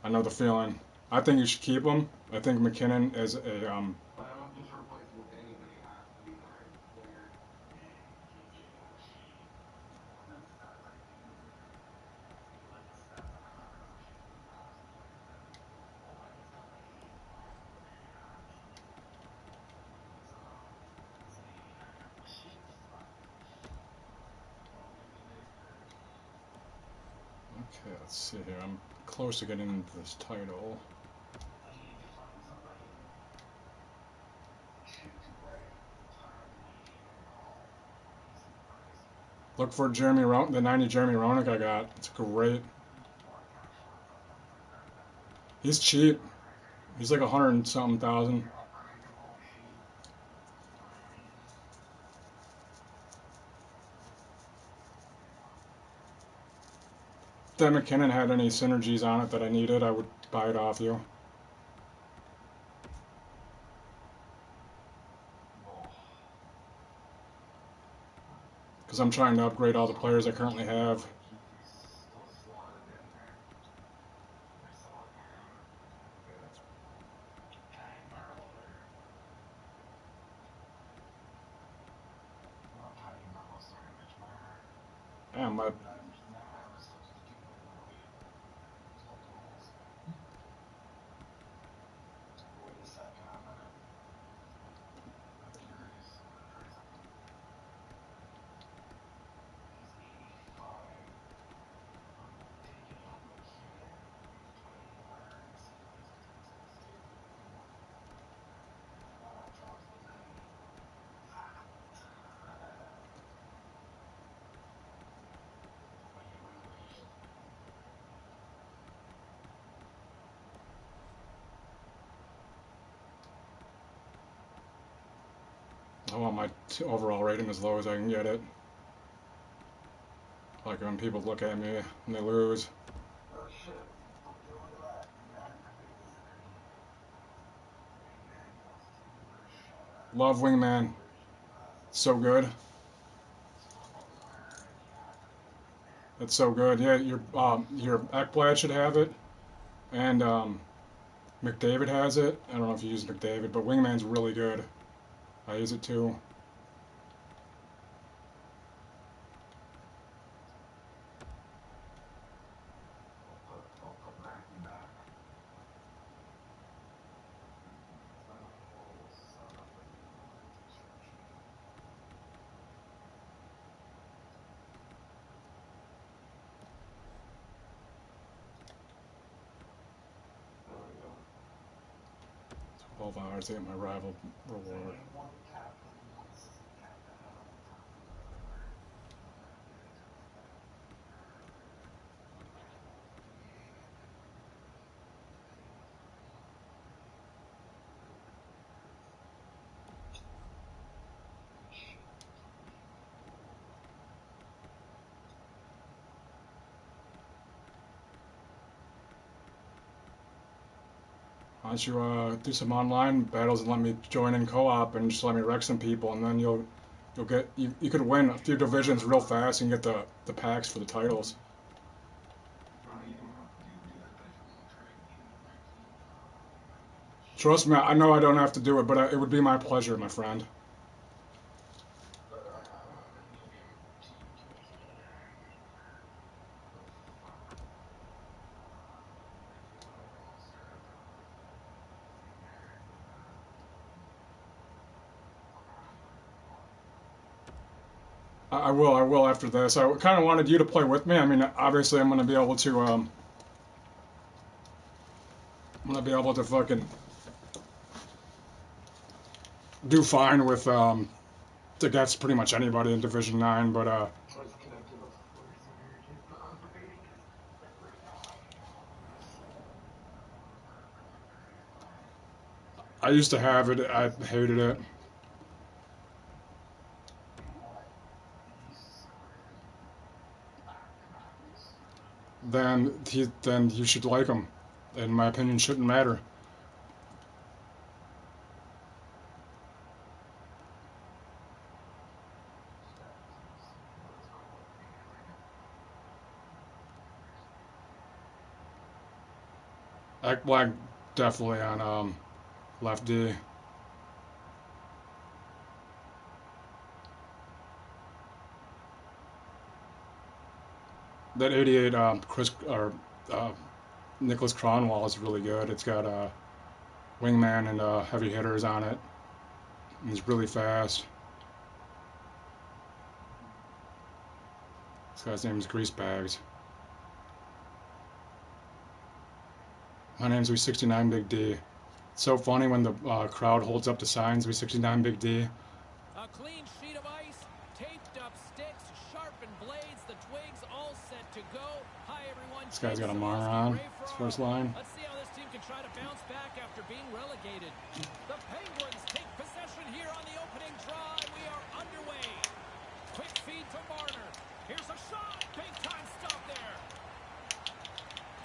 I know the feeling. I think you should keep him. I think McKinnon is a But I don't just replace him with anybody. It has to be the right player. And KJ Oshie, one of the stats I do, I do like the stats on Connor Oshie from the past player that always got like 85 or 89 or something. So it's an 89 on the sheet. Okay, let's see here. I'm close to getting into this title. I need to find somebody to play full time in the NHL. Decent price. Look for Jeremy the 90 Jeremy Roenick I got. It's great. He's cheap. He's like 100 and something thousand. If that McKinnon had any synergies on it that I needed, I would buy it off you. Because I'm trying to upgrade all the players I currently have. Damn, my I want my overall rating as low as I can get it. Like when people look at me and they lose. Love Wingman. So good. It's so good. Yeah, your Ekblad should have it, and McDavid has it. I don't know if you use McDavid, but Wingman's really good. I use it too. $12 to get my rival reward. Why don't you do some online battles and let me join in co-op and just let me wreck some people, and then you'll get you could win a few divisions real fast and get the packs for the titles. Trust me, I know I don't have to do it, but it would be my pleasure, my friend. I will after this. I kind of wanted you to play with me. I mean, obviously I'm gonna be able to fucking do fine with against pretty much anybody in Division 9, but I used to have it. I hated it. Then you should like him. In my opinion, shouldn't matter. Ekblad definitely on left D. That 88 Nicholas Cronwall is really good. It's got wingman and heavy hitters on it. He's really fast. This guy's name is Greasebags. My name's We69 Big D. It's so funny when the crowd holds up the signs We69 Big D. A clean sheet of ice, taped up sticks, sharpened to go. Hi, everyone. This guy's got a marker on his first line. Let's see how this team can try to bounce back after being relegated. The Penguins take possession here on the opening draw, and we are underway. Quick feed to Marner. Here's a shot. Big time stop there.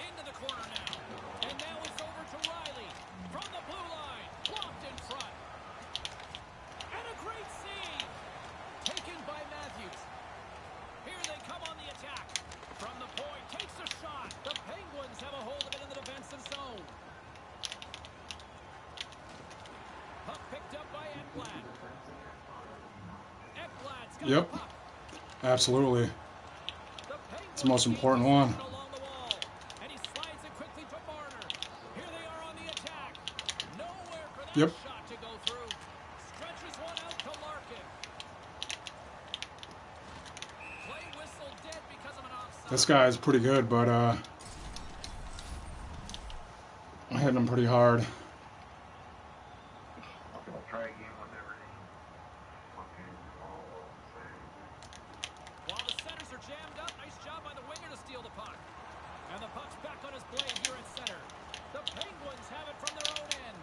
Into the corner now. And now it's over to Riley. From the blue line. Blocked in front. And a great save. Taken by Matthews. Here they come on the attack. From the point, takes a shot. The Penguins have a hold of it in the defensive zone. Puck picked up by Ekblad. Ekblad's got the puck. Absolutely. It's the most important one. Along the wall. And he slides it quickly to Marner. Here they are on the attack. Nowhere for that shot to go through. Stretches one out to Larkin. Play whistle dead because of an offside. This guy is pretty good, but I'm hitting him pretty hard. Try again with everything. While the centers are jammed up, nice job by the winger to steal the puck. And the puck's back on his blade here at center. The Penguins have it from their own end.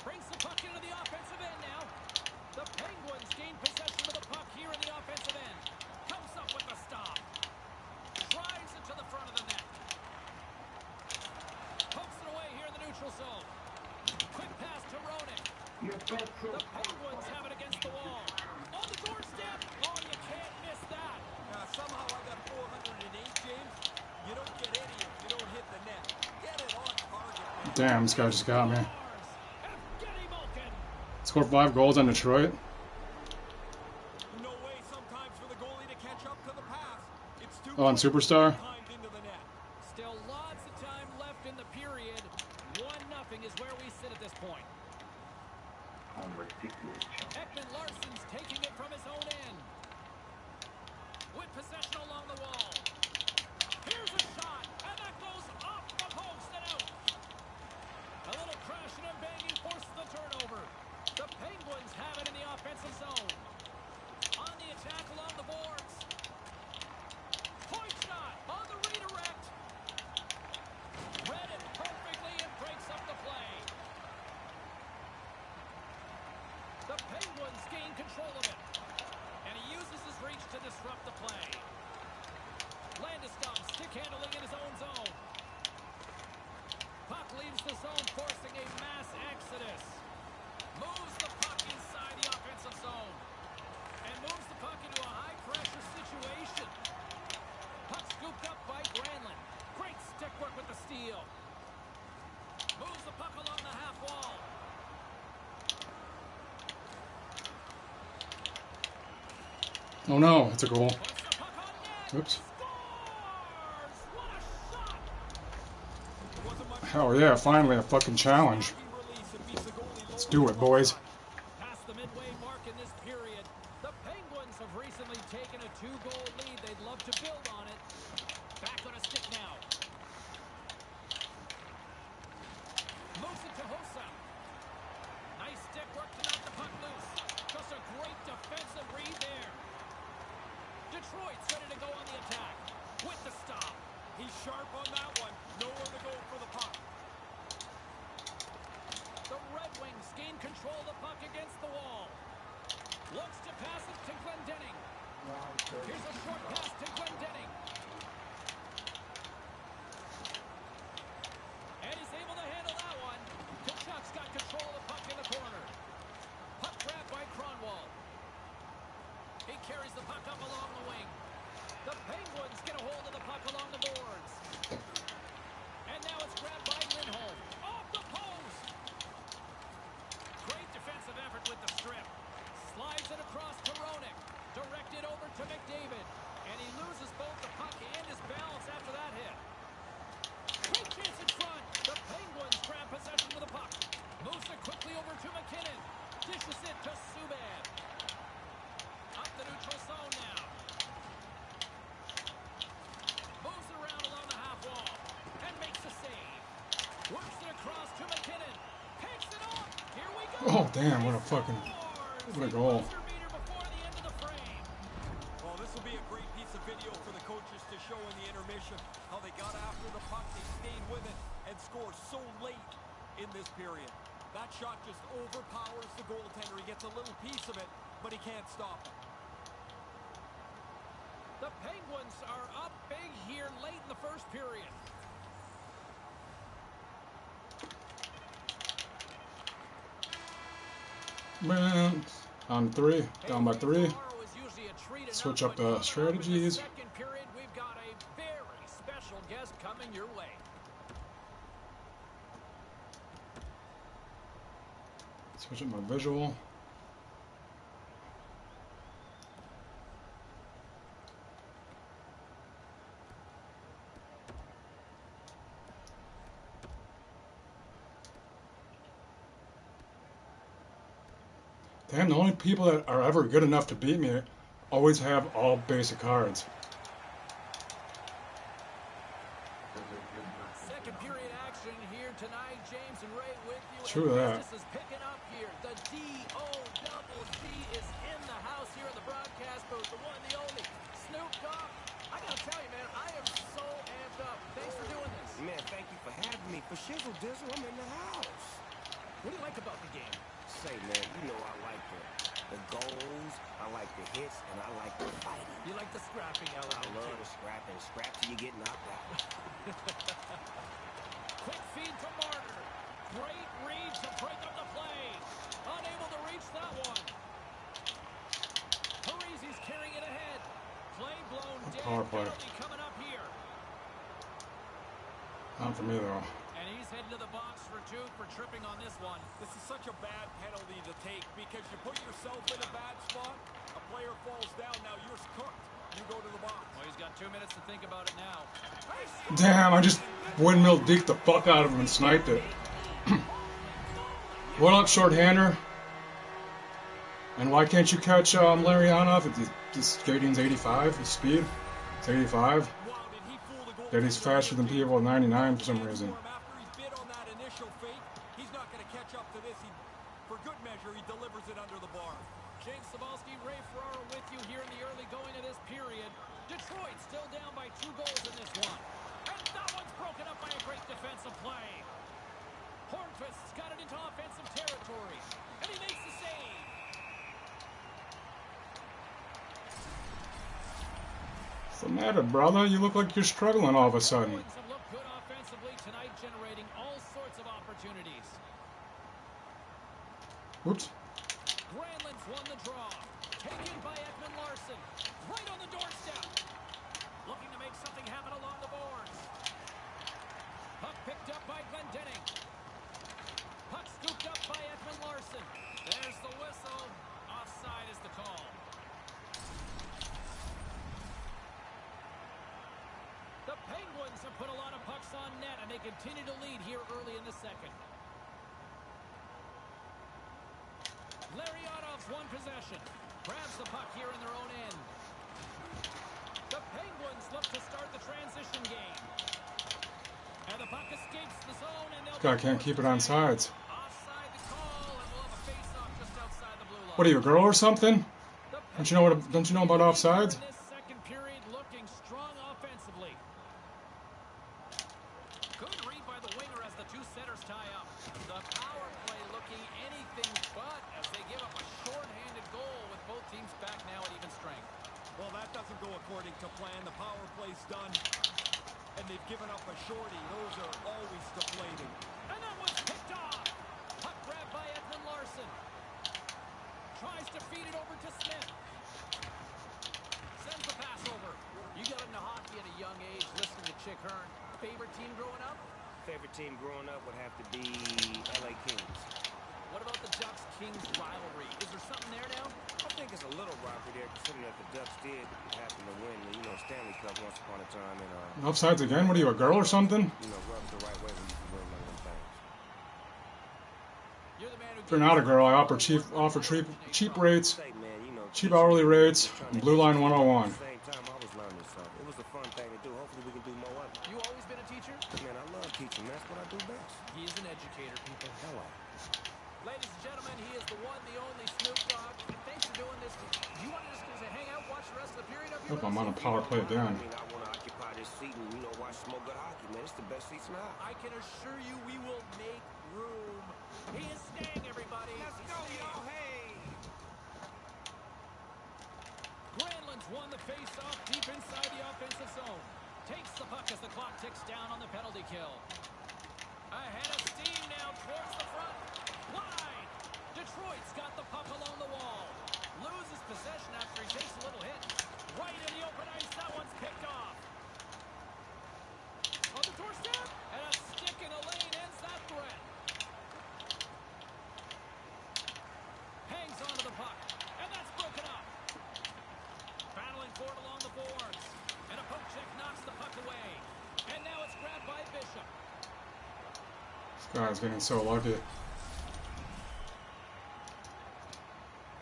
Brings the puck into the offensive end now. The Penguins gain possession of the puck here in the offensive end. Comes up with the stop. Drives it to the front of the net. Pokes it away here in the neutral zone. Quick pass to Roenick. The Penguins have it against the wall. On the doorstep. Oh, you can't miss that. Somehow I got 408, James. You don't get any if you don't hit the net. Get it on target, man. Damn, this guy just got me. Scored 5 goals on Detroit. No way sometimes for the goalie to catch up to the pass. It's too Oh, on Superstar. timed into the net. Still lots of time left in the period. 1-0 is where we sit at this point. Ekman Larsson's taking it from his own end. With possession along the wall. Here's a shot, and that goes off the post and out. A little crashing and banging forces the turnover. The Penguins have it in the offensive zone. On the attack along the boards. Point shot on the redirect. Read it perfectly and breaks up the play. The Penguins gain control of it. And he uses his reach to disrupt the play. Landeskog stick handling in his own zone. Puck leaves the zone, forcing a mass exodus. Moves the puck inside the offensive zone. And moves the puck into a high-pressure situation. Puck scooped up by Granlund. Great stick work with the steal. Moves the puck along the half wall. Oh no, it's a goal. Puts the puck on net. Oops. Scores! What a shot! Wasn't much Hell yeah, finally a fucking challenge. release and beats the goalie. Let's do it, boys. Past the midway mark in this period, the Penguins have recently taken a 2-goal lead. They'd love to build on it. Back on a stick now. Moves it to Hossa. Nice stick work to knock the puck loose. Just a great defensive read there. Detroit's ready to go on the attack. With the stop. He's sharp on that one. Nowhere to go for the puck. The Red Wings gain control of the puck against the wall. Looks to pass it to Glendening. Here's a short pass to Glendening. And he's able to handle that one. Tkachuk's got control of the puck in the corner. Puck grabbed by Kronwall. He carries the puck up along the wing. The Penguins get a hold of the puck along the boards. And now it's grabbed by Lindholm. Off the post! Great defensive effort with the strip. Slides it across to Roenick. Directed over to McDavid. And he loses both the puck and his balance after that hit. Great chance in front. The Penguins grab possession of the puck. Moves it quickly over to McKinnon. Dishes it to Subban. Up the neutral zone now. Moves it around along the half wall. And makes a save. Works it across to McKinnon. Picks it off. Here we go. Oh damn, what a fucking, what a goal. Buzzer beater before the end of the frame. Well, this will be a great piece of video for the coaches to show in the intermission how they got after the puck, they stayed with it, and scored so late in this period. That shot just overpowers the goaltender. He gets a little piece of it, but he can't stop it. The Penguins are up big here late in the first period. Man, on 3, down by 3. Switch up the strategies. Second period, we've got a very special guest coming your way. Switch up my visual. Damn, the only people that are ever good enough to beat me always have all basic cards. Second period action here tonight. James and Ray with you. True that. This is picking up here. The D-O-double-C is in the house here in the broadcast booth. The one, the only. Snoop Dogg. I gotta tell you, man, I am so amped up. Thanks for doing this. Man, thank you for having me. For shizzle dizzle, I'm in the house. What do you like about the game? Say, man, you know I like the goals, I like the hits, and I like the fighting. You like the scrapping I element, love too. the scrapping. Scrap till you get knocked out. Quick feed to Marner. Great read to break up the play. Unable to reach that one. Parise's carrying it ahead. Play blown dead. Power play. Penalty coming up here. Not for me, though. And he's heading to the box for 2 for tripping on this one. This is such a bad penalty to take because you put yourself in a bad spot, a player falls down, now you're cooked. You go to the box. Well, he's got 2 minutes to think about it now. Damn, I just windmill deked the fuck out of him and sniped it. What up, shorthander? And why can't you catch Larionov? His skating's 85, his speed. It's 85. Wow, did he fool the Yet he's faster than people at 99 for some reason. After he's bid on that initial fake, he's not going to catch up to this. For good measure, he delivers it under the bar. James Cybulski, Ray Ferraro with you here in the early going of this period. Detroit still down by 2 goals in this one. And that one's broken up by a great defensive play. Hornquist's got it into offensive territory. And he makes the save. What's the matter, brother? You look like you're struggling all of a sudden. Penguins have looked good offensively tonight, generating all sorts of opportunities. Whoops. Granlund's won the draw. Taken by Ekman Larson. Right on the doorstep. Looking to make something happen along the boards. Puck picked up by Glendening. Puck scooped up by Ekman Larson. There's the whistle. Offside is the call. The Penguins have put a lot of pucks on net, and they continue to lead here early in the second. Larionov's won possession. Grabs the puck here in their own end. The Penguins look to start the transition game. And the puck escapes the zone, and they'll... God, can't keep it on sides. Offside the call, and we'll have a face-off just outside the blue line. What are you, a girl or something? Don't you know about offsides? In this second period, looking strong offensively. Good read by the winger as the 2 centers tie up. The power play looking anything but as they give up a short-handed goal with both teams back now at even strength. Well, that doesn't go according to plan. The power play's done, and they've given up a shorty. Those are always deflating. And that one's picked off. Puck grabbed by Ekman Larson. Tries to feed it over to Smith. Sends the pass over. You got into hockey at a young age listening to Chick Hearn. Favorite team growing up? Favorite team growing up would have to be LA Kings. What about the Ducks-Kings rivalry? Is there something there now? I think it's a little rivalry there, considering that the Ducks did happen to win the Stanley Cup once upon a time, and Offsides again? What are you, a girl or something? rubs the right way when you can win one of them things. You're the man who If you're not a girl, I offer cheap rates, Say, man, cheap hourly rates, Blue Line 101. At the same time, I was learning something. It was a fun thing to do. Hopefully, we can do more of it. You always been a teacher? Man, I love teaching. That's what I do best. He is an educator, people. Hello. Ladies and gentlemen, he is the one, the only Snoop Dogg. Thanks for doing this. Do you want to just hang out, watch the rest of the period of your Hope I'm on a power play again. I want to occupy this seat and, you know, watch some more good hockey, man. It's the best seats in the house. I can assure you we will make room. He is staying, everybody. Let's go, y'all. Hey. Granlund's won the face-off deep inside the offensive zone. Takes the puck as the clock ticks down on the penalty kill. Ahead of steam now towards the front. Wide. Detroit's got the puck along the wall. Loses possession after he takes a little hit. Right in the open ice. That one's picked off. On the doorstep. And a stick in the lane ends that threat. Hangs onto the puck. And that's broken up. Battling for it along the boards. And a poke check knocks the puck away. And now it's grabbed by Bishop. This guy's getting so lucky.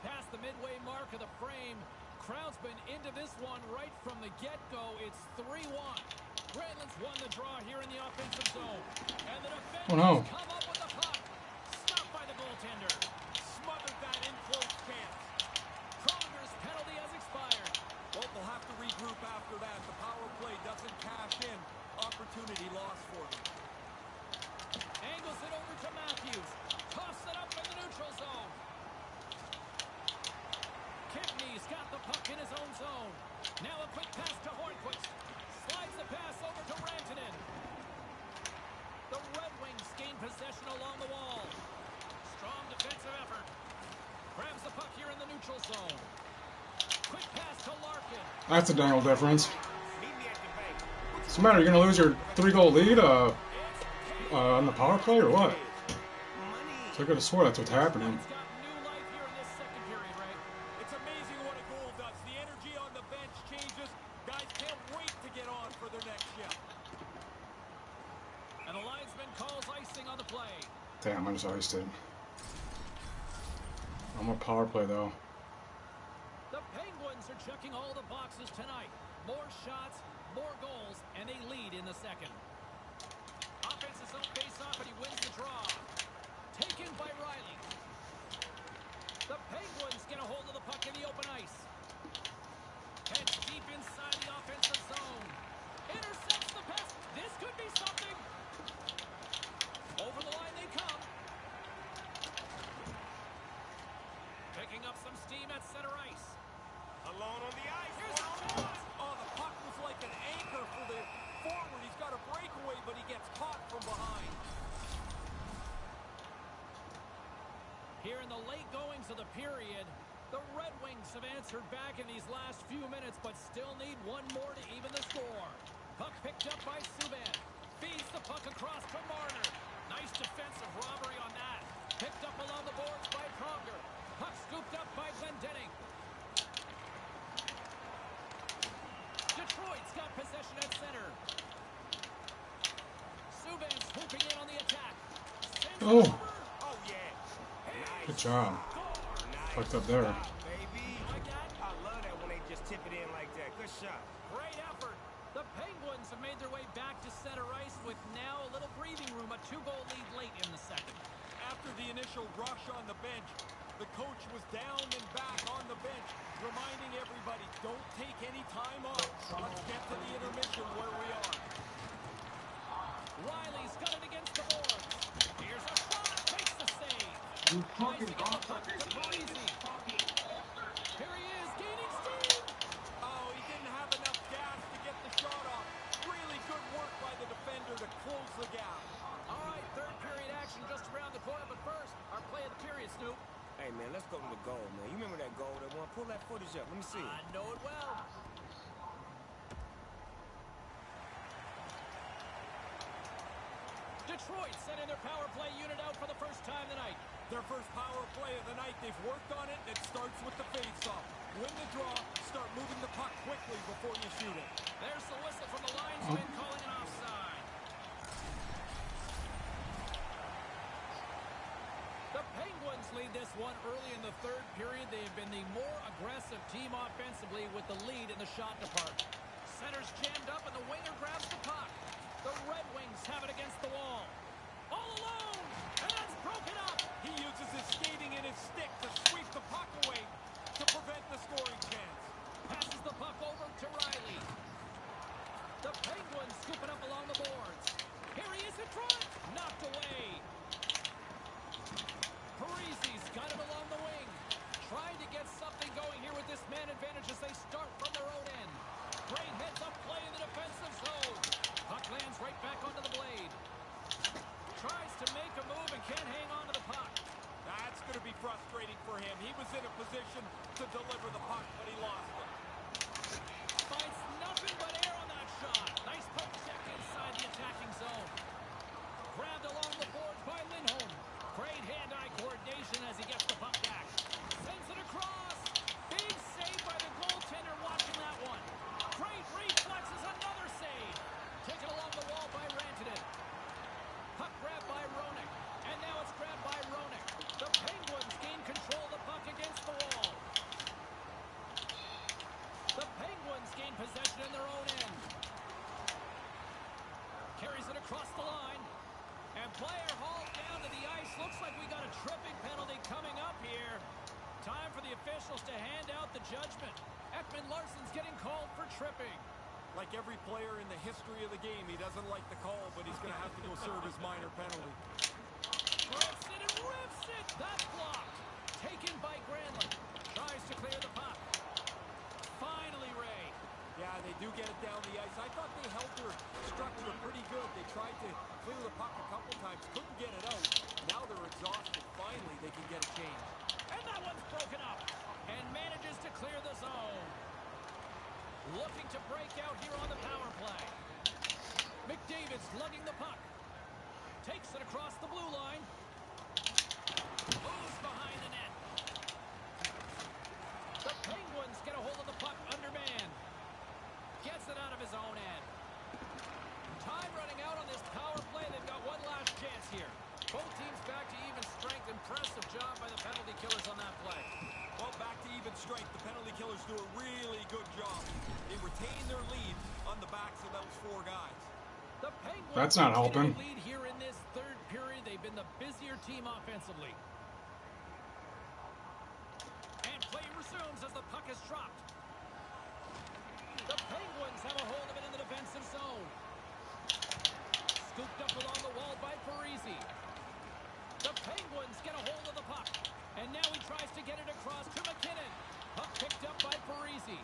Past the midway mark of the frame. Crowd's been into this one right from the get-go. It's 3-1. Granlund's won the draw here in the offensive zone. And the defenders come up with the puck. Stopped by the goaltender. Smothered that in close chance. Pronger's penalty has expired. Well, they'll have to regroup after that. The power play doesn't cash in. Opportunity lost for them. Angles it over to Matthews. Toss it up in the neutral zone. Kipney's got the puck in his own zone. Now a quick pass to Hornquist. Slides the pass over to Rantanen. The Red Wings gain possession along the wall. Strong defensive effort. Grabs the puck here in the neutral zone. Quick pass to Larkin. That's a Dangle difference. What's the matter? You're gonna lose your 3-goal lead on the power play or what? So I could have swore that's what's happening. It's got new life here in this second period, Ray. It's amazing what a goal does. The energy on the bench changes. Guys can't wait to get on for their next shift. And the linesman calls icing on the play. Damn, I just iced it. I'm a power play though. The Penguins are checking all the boxes tonight. More shots, more goals, and they lead in the second. Offensive zone face-off, and he wins the draw. Taken by Riley. The Penguins get a hold of the puck in the open ice. Heads deep inside the offensive zone. Intercepts the pass. This could be something. Over the line they come. Picking up some steam at center ice. Alone on the ice. Here's a shot. Oh, the puck was like an anchor for the forward. He's got a breakaway, but he gets caught from behind. Here in the late goings of the period, the Red Wings have answered back in these last few minutes, but still need one more to even the score. Puck picked up by Subban. Feeds the puck across to Marner. Nice defensive robbery on that. Picked up along the boards by Pronger. Puck scooped up by Glendening. Detroit's got possession at center. Subban swooping in on the attack. Oh, Oh, yeah. good job. Nice. Fucked up there. Baby. Like that? I love that when they just tip it in like that. Good shot. Great effort. The Penguins have made their way back to center ice with now a little breathing room, a 2-goal lead late in the second. After the initial rush on the bench, the coach was down and back on the bench, reminding everybody, don't take any time off. Let's get to the intermission where we are. Riley's got it against the boards. Here's a shot. Takes the save. You Icing fucking on the puck cocksucker. to Parisi. Here he is, gaining steam. Oh, he didn't have enough gas to get the shot off. Really good work by the defender to close the gap. All right, third period action just around the corner, but first, our play of the period, Snoop. Hey, man, let's go to the goal, man. You remember that goal, that one? Pull that footage up. Let me see it. I know it well. Detroit sending their power play unit out for the first time tonight. Their first power play of the night. They've worked on it. It starts with the face-off. Win the draw. Start moving the puck quickly before you shoot it. There's the whistle from the linesman calling an offside. The Penguins lead this one early in the third period. They have been the more aggressive team offensively with the lead in the shot department. Center's jammed up and the winger grabs the puck. The Red Wings have it against the wall. All alone! And that's broken up! He uses his skating and his stick to sweep the puck away to prevent the scoring chance. Passes the puck over to Riley. The Penguins is in front. Knocked away. Parisi's got it along the wing. Trying to get something going here with this man advantage as they start from their own end. Great heads-up play in the defensive zone. Puck lands right back onto the blade. Tries to make a move and can't hang on to the puck. That's going to be frustrating for him. He was in a position to deliver the puck, but he lost it. Finds nothing but air on that shot. Nice poke check inside the attacking zone. Grabbed along the boards by Lindholm. Great hand-eye coordination as he gets the puck back. Sends it across. Big save by the goaltender watching that one. Great reflexes, another save. Taken along the wall by Rantanen. Puck grabbed by Roenick. And now it's grabbed by Roenick. The Penguins gain control of the puck against the wall. The Penguins gain possession in their own end. Carries it across the line. And player hauled down to the ice. Looks like we got a tripping penalty coming up here. Time for the officials to hand out the judgment. Ekman-Larsson's getting called for tripping. Like every player in the history of the game, he doesn't like the call, but he's going to have to go serve his minor penalty. Rips it and rips it. That's blocked. Taken by Granlund. Tries to clear the puck. Finally, Ray. Yeah, they do get it down the ice. I thought they held their structure pretty good. They tried to clear the puck a couple times, couldn't get it out. Now they're exhausted. Finally, they can get a change. And that one's broken up. And manages to clear the zone. Looking to break out here on the power play. McDavid's lugging the puck. Takes it across the blue line. Moves behind the net. The Penguins get a hold of the puck undermanned. Gets it out of his own end. Time running out on this power play. They've got one last chance here. Both teams back to even strength. Impressive job by the penalty killers on that play. Well, back to even strength. The penalty killers do a really good job. They retain their lead on the backs of those four guys. The Penguins That's not helping. lead here in this third period. They've been the busier team offensively. And play resumes as the puck is dropped. The Penguins have a hold of it in the defensive zone. Scooped up along the wall by Parise. The Penguins get a hold of the puck. And now he tries to get it across to McKinnon. Puck picked up by Parise.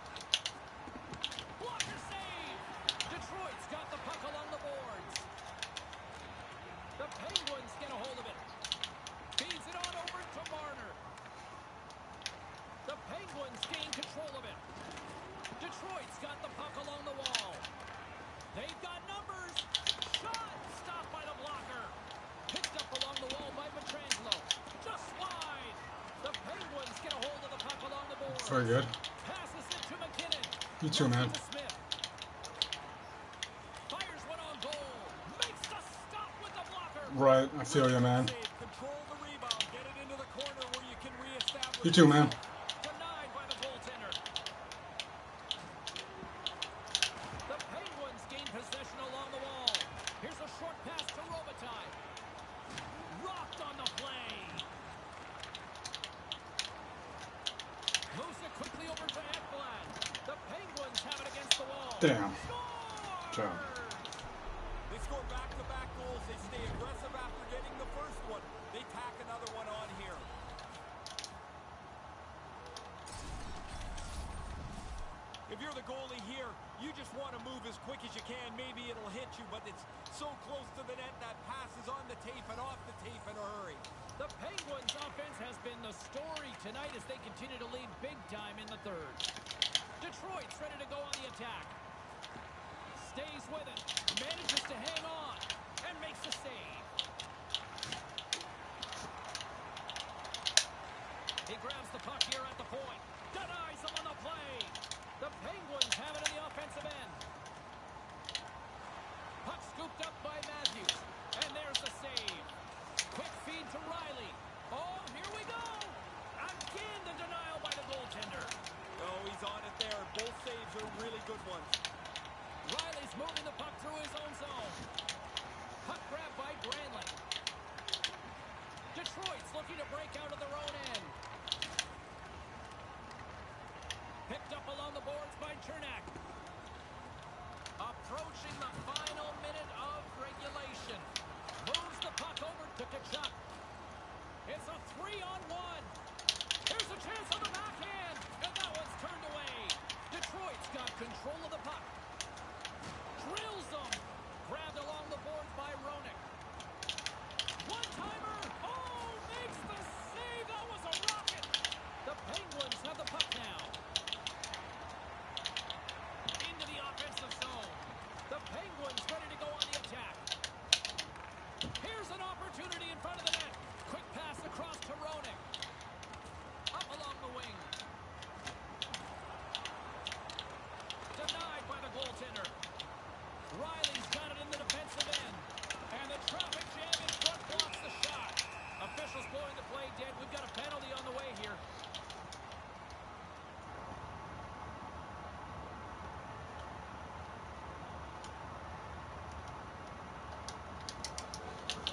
Blocker save! Detroit's got the puck along the boards. The Penguins get a hold of it. Feeds it on over to Marner. The Penguins gain control of it. Detroit's got the puck along the wall. They've got numbers. Shot! Stopped by the blocker. Picked up along the wall by Petrangelo. Just wide. The Penguins get a hold of the puck along the boards. Very good. Passes it to McKinnon. You too, man. Smith. Fires one on goal. Makes the stop with the blocker. Right, I feel you, man. Control the rebound. Get it into the corner where you can reestablish. You too, man. Denied by the goaltender. The Penguins gain possession along the wall. Here's a short pass to Robitaille. Rocked on the play. Moves it quickly over to Ekblad. The Penguins have it against the wall. Damn. Scores! Job. They score back-to-back goals. They stay aggressive after getting the first one. They tack another one on here. If you're the goalie here, you just want to move as quick as you can. Maybe it'll hit you, but it's so close to the net that pass is on the tape and off the tape in a hurry. The Penguins' offense has been the story tonight as they continue to lead big time in the third. Detroit's ready to go on the attack. Stays with it. Manages to hang on. And makes the save. He grabs the puck here at the point. Denies him on the play. The Penguins have it in the offensive end. Puck scooped up by Matthews. And there's the save. Quick feed to Riley. Oh, here we go. Again, the denial by the goaltender. Oh, he's on it there. Both saves are really good ones. Riley's moving the puck through his own zone. Puck grabbed by Granlund. Detroit's looking to break out of their own end. Picked up along the boards by Chernak.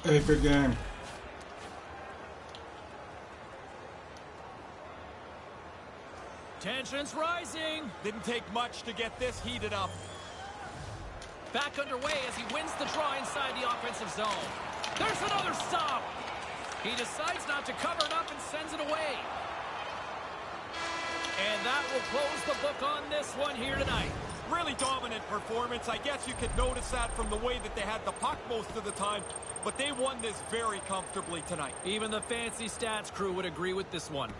Hey, good game. Tensions rising. Didn't take much to get this heated up. Back underway as he wins the draw inside the offensive zone. There's another stop. He decides not to cover it up and sends it away. And that will close the book on this one here tonight. Really dominant performance. I guess you could notice that from the way that they had the puck most of the time, but they won this very comfortably tonight. Even the fancy stats crew would agree with this one.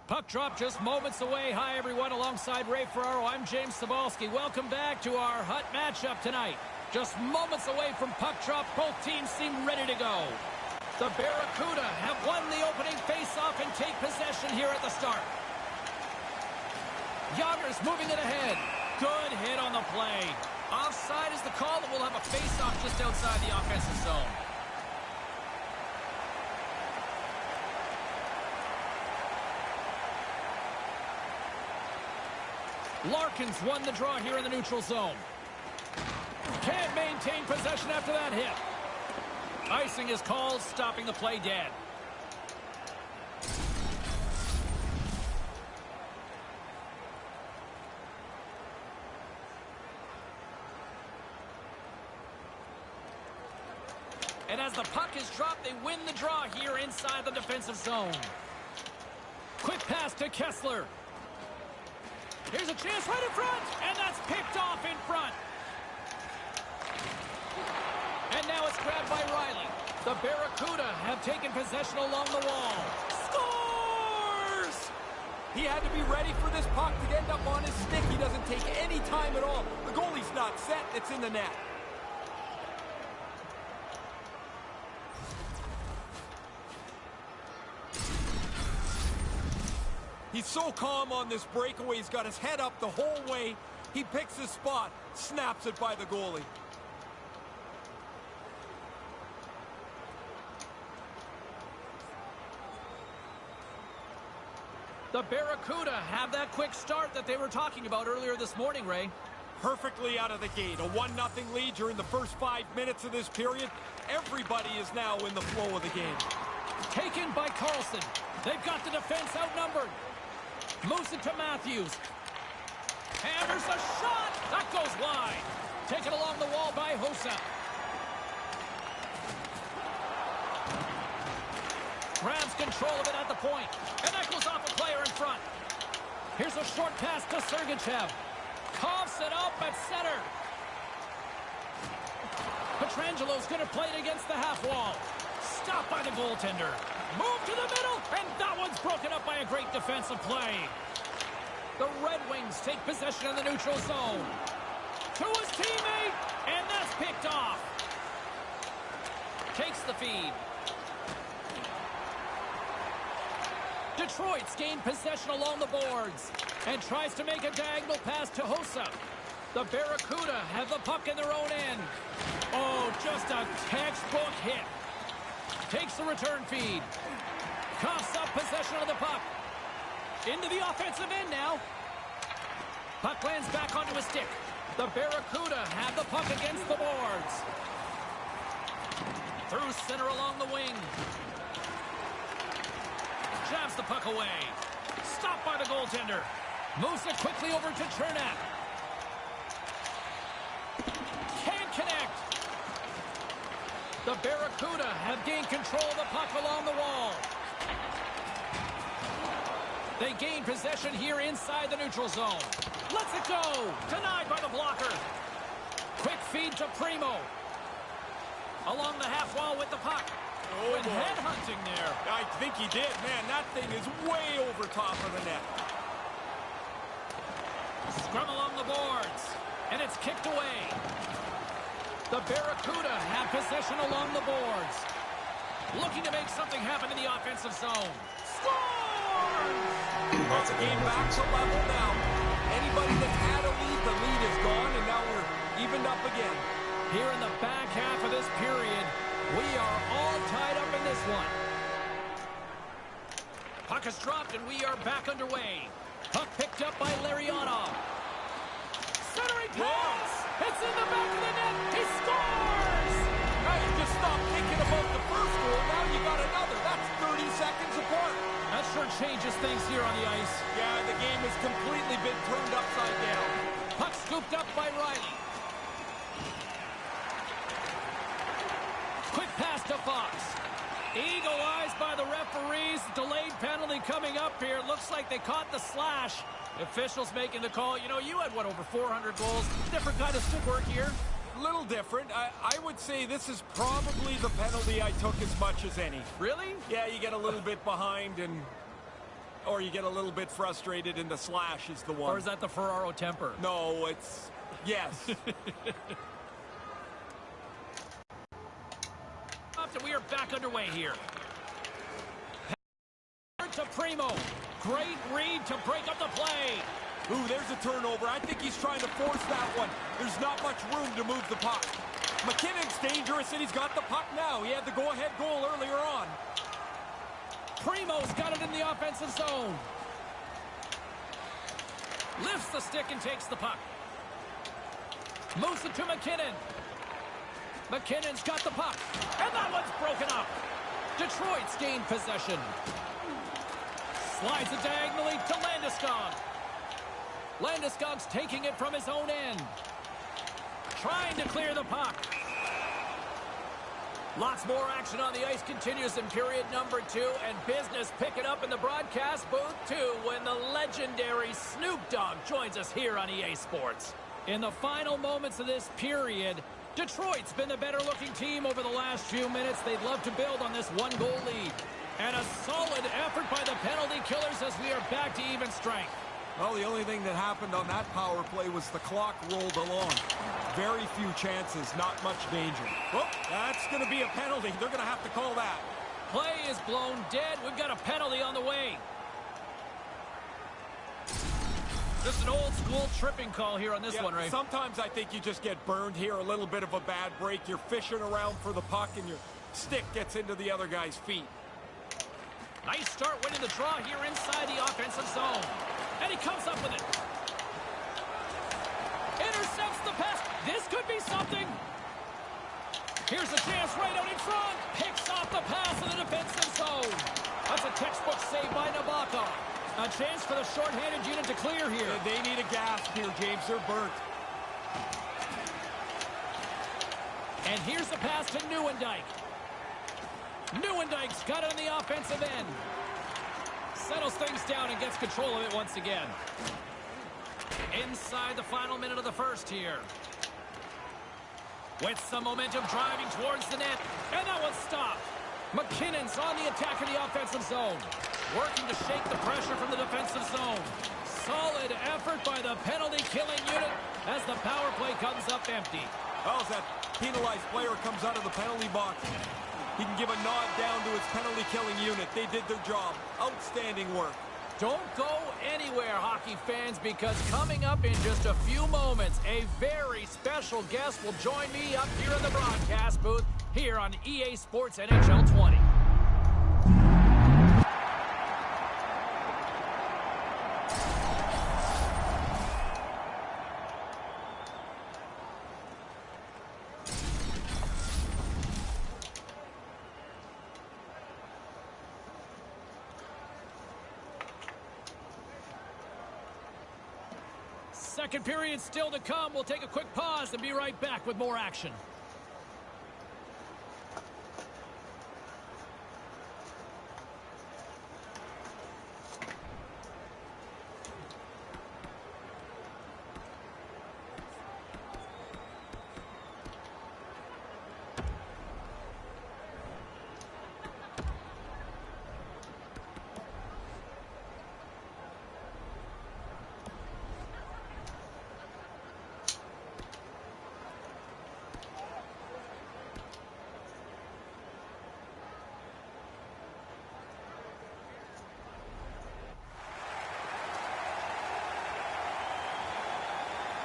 Puck drop just moments away. Hi, everyone. Alongside Ray Ferraro, I'm James Cybulski. Welcome back to our hut matchup tonight. Just moments away from puck drop. Both teams seem ready to go. The Barracuda have won the opening face-off and take possession here at the start. Yager's moving it ahead. Good hit on the play. Offside is the call, and we'll have a face-off just outside the offensive zone. Larkin's won the draw here in the neutral zone. Can't maintain possession after that hit. Icing is called, stopping the play dead. And as the puck is dropped, they win the draw here inside the defensive zone. Quick pass to Kessler. Here's a chance right in front, and that's picked off in front. And now it's grabbed by Riley. The Barracuda have taken possession along the wall. Scores! He had to be ready for this puck to end up on his stick. He doesn't take any time at all. The goalie's not set. It's in the net. He's so calm on this breakaway. He's got his head up the whole way. He picks his spot, snaps it by the goalie. The Barracuda have that quick start that they were talking about earlier this morning, Ray. Perfectly out of the gate. A 1-0 lead during the first 5 minutes of this period. Everybody is now in the flow of the game. Taken by Carlson. They've got the defense outnumbered. Moves it to Matthews. Hammers a shot. That goes wide. Taken along the wall by Hossa. Grabs control of it at the point. And that goes off a player in front. Here's a short pass to Sergachev. Coughs it up at center. Petrangelo's going to play it against the half wall. Stopped by the goaltender. Move to the middle, and that one's broken up by a great defensive play. The Red Wings take possession in the neutral zone. To his teammate, and that's picked off. Takes the feed. Detroit's gained possession along the boards and tries to make a diagonal pass to Hossa. The Barracuda have the puck in their own end. Oh, just a textbook hit. Takes the return feed. Coughs up possession of the puck. Into the offensive end now. Puck lands back onto his stick. The Barracuda have the puck against the boards. Through center along the wing. Jabs the puck away. Stopped by the goaltender. Moves it quickly over to Chernak. Can't connect. The Barracuda have gained control of the puck along the wall. They gain possession here inside the neutral zone. Lets it go. Denied by the blocker. Quick feed to Primo. Along the half wall with the puck. Oh, with head hunting there. I think he did. Man, that thing is way over top of the net. Scrum along the boards. And it's kicked away. The Barracuda have possession along the boards. Looking to make something happen in the offensive zone. Scores! That's a game back to level now. Anybody that's had a lead, the lead is gone, and now we're evened up again. Here in the back half of this period, we are all tied up in this one. Puck is dropped, and we are back underway. Puck picked up by Larionov. Centering pass! It's in the back of the net! He scores! Now you just stopped thinking about the first goal. Now you got another. That's 30 seconds apart. That sure changes things here on the ice. Yeah, the game has completely been turned upside down. Puck scooped up by Riley. Quick pass to Fox. Eagle eyes by the referees. Delayed penalty coming up here. Looks like they caught the slash. Officials making the call. You know, you had, what, over 400 goals? Different kind of stick work here. A little different. I would say this is probably the penalty I took as much as any. Really? Yeah, you get a little bit behind, and Or you get a little bit frustrated and the slash is the one. Or is that the Ferraro temper? No, it's... Yes. We are back underway here. To Primo. Great read to break up the play. Ooh, there's a turnover. I think he's trying to force that one. There's not much room to move the puck. McKinnon's dangerous, and he's got the puck now. He had the go-ahead goal earlier on. Primo's got it in the offensive zone. Lifts the stick and takes the puck. Moves it to McKinnon. McKinnon's got the puck. And that one's broken up. Detroit's gained possession. Slides it diagonally to Landeskog. Landeskog's taking it from his own end. Trying to clear the puck. Lots more action on the ice continues in period number 2, and business picking up in the broadcast booth too when the legendary Snoop Dogg joins us here on EA Sports. In the final moments of this period, Detroit's been the better looking team over the last few minutes. They'd love to build on this 1-goal lead. And a solid effort by the penalty killers as we are back to even strength. Well, the only thing that happened on that power play was the clock rolled along. Very few chances, not much danger. Oh, that's going to be a penalty. They're going to have to call that. Play is blown dead. We've got a penalty on the way. Just an old-school tripping call here on this one, Ray. Sometimes I think you just get burned here. A little bit of a bad break. You're fishing around for the puck, and your stick gets into the other guy's feet. Nice start winning the draw here inside the offensive zone. And he comes up with it. Intercepts the pass. This could be something. Here's a chance right out in front. Picks off the pass in the defensive zone. That's a textbook save by Nabokov. A chance for the short-handed unit to clear here. Yeah, they need a gasp here, James. They're burnt. And here's the pass to Nieuwendyk. Nieuwendyk's got it on the offensive end. Settles things down and gets control of it once again. Inside the final minute of the first here. With some momentum driving towards the net. And that one's stopped. McKinnon's on the attack in the offensive zone. Working to shake the pressure from the defensive zone. Solid effort by the penalty-killing unit as the power play comes up empty. Well, as that penalized player comes out of the penalty box, he can give a nod down to his penalty-killing unit. They did their job. Outstanding work. Don't go anywhere, hockey fans, because coming up in just a few moments, a very special guest will join me up here in the broadcast booth here on EA Sports NHL 20. Second period still to come. We'll take a quick pause and be right back with more action.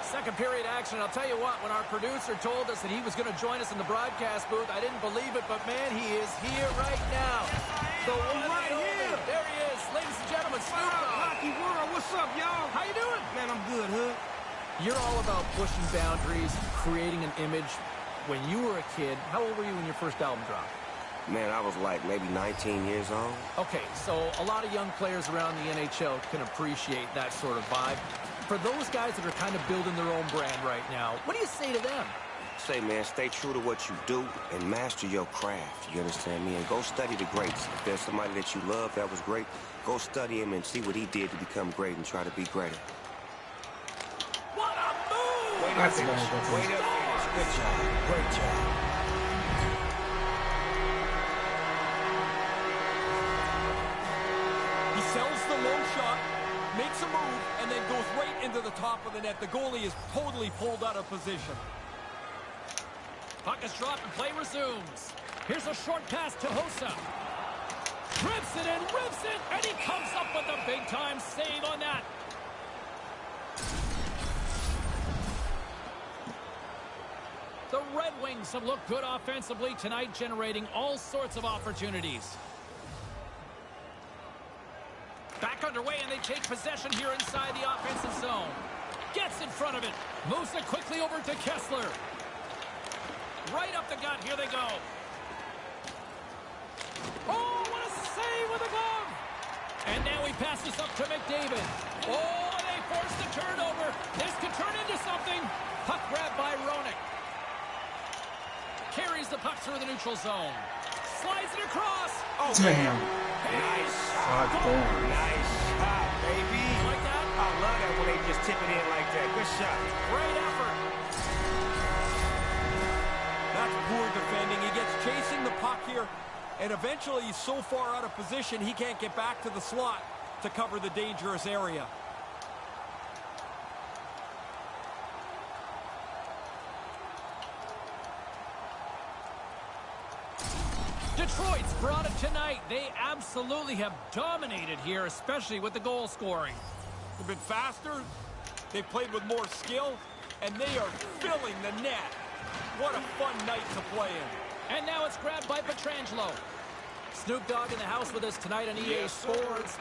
Second period action. I'll tell you what, when our producer told us that he was going to join us in the broadcast booth, I didn't believe it, but man, he is here right now. The one right and only. here. There he is. Ladies and gentlemen, Snoop Dogg. Hockey world, what's up, y'all? How you doing? Man, I'm good, Hood. You're all about pushing boundaries, creating an image. When you were a kid, how old were you when your first album dropped? Man, I was like maybe 19 years old. Okay, so a lot of young players around the NHL can appreciate that sort of vibe. For those guys that are kind of building their own brand right now, what do you say to them? Say, man, stay true to what you do and master your craft. You understand me? And go study the greats. If there's somebody that you love that was great, go study him and see what he did to become great and try to be greater. What a move! Way to finish. Way to finish. Good job. Great job. He sells the low into the top of the net. The goalie is totally pulled out of position. Puck is dropped and play resumes. Here's a short pass to Hossa. Rips it in, rips it, and he comes up with a big-time save on that. The Red Wings have looked good offensively tonight, generating all sorts of opportunities. Back underway, and they take possession here inside the offensive zone. Gets in front of it. Moves it quickly over to Kessler. Right up the gut. Here they go. Oh, what a save with a glove. And now he passes up to McDavid. Oh, they forced the turnover. This could turn into something. Puck grabbed by Roenick. Carries the puck through the neutral zone. Slides it across. Oh, damn. Nice God damn. Nice shot, baby. You like that? I love that when they just tip it in like that. Good shot. Great effort. That's poor defending. He gets chasing the puck here, and eventually he's so far out of position he can't get back to the slot to cover the dangerous area. Detroit's brought it tonight. They absolutely have dominated here, especially with the goal scoring. They've been faster, they've played with more skill, and they are filling the net. What a fun night to play in. And now it's grabbed by Pietrangelo. Snoop Dogg in the house with us tonight on EA Sports.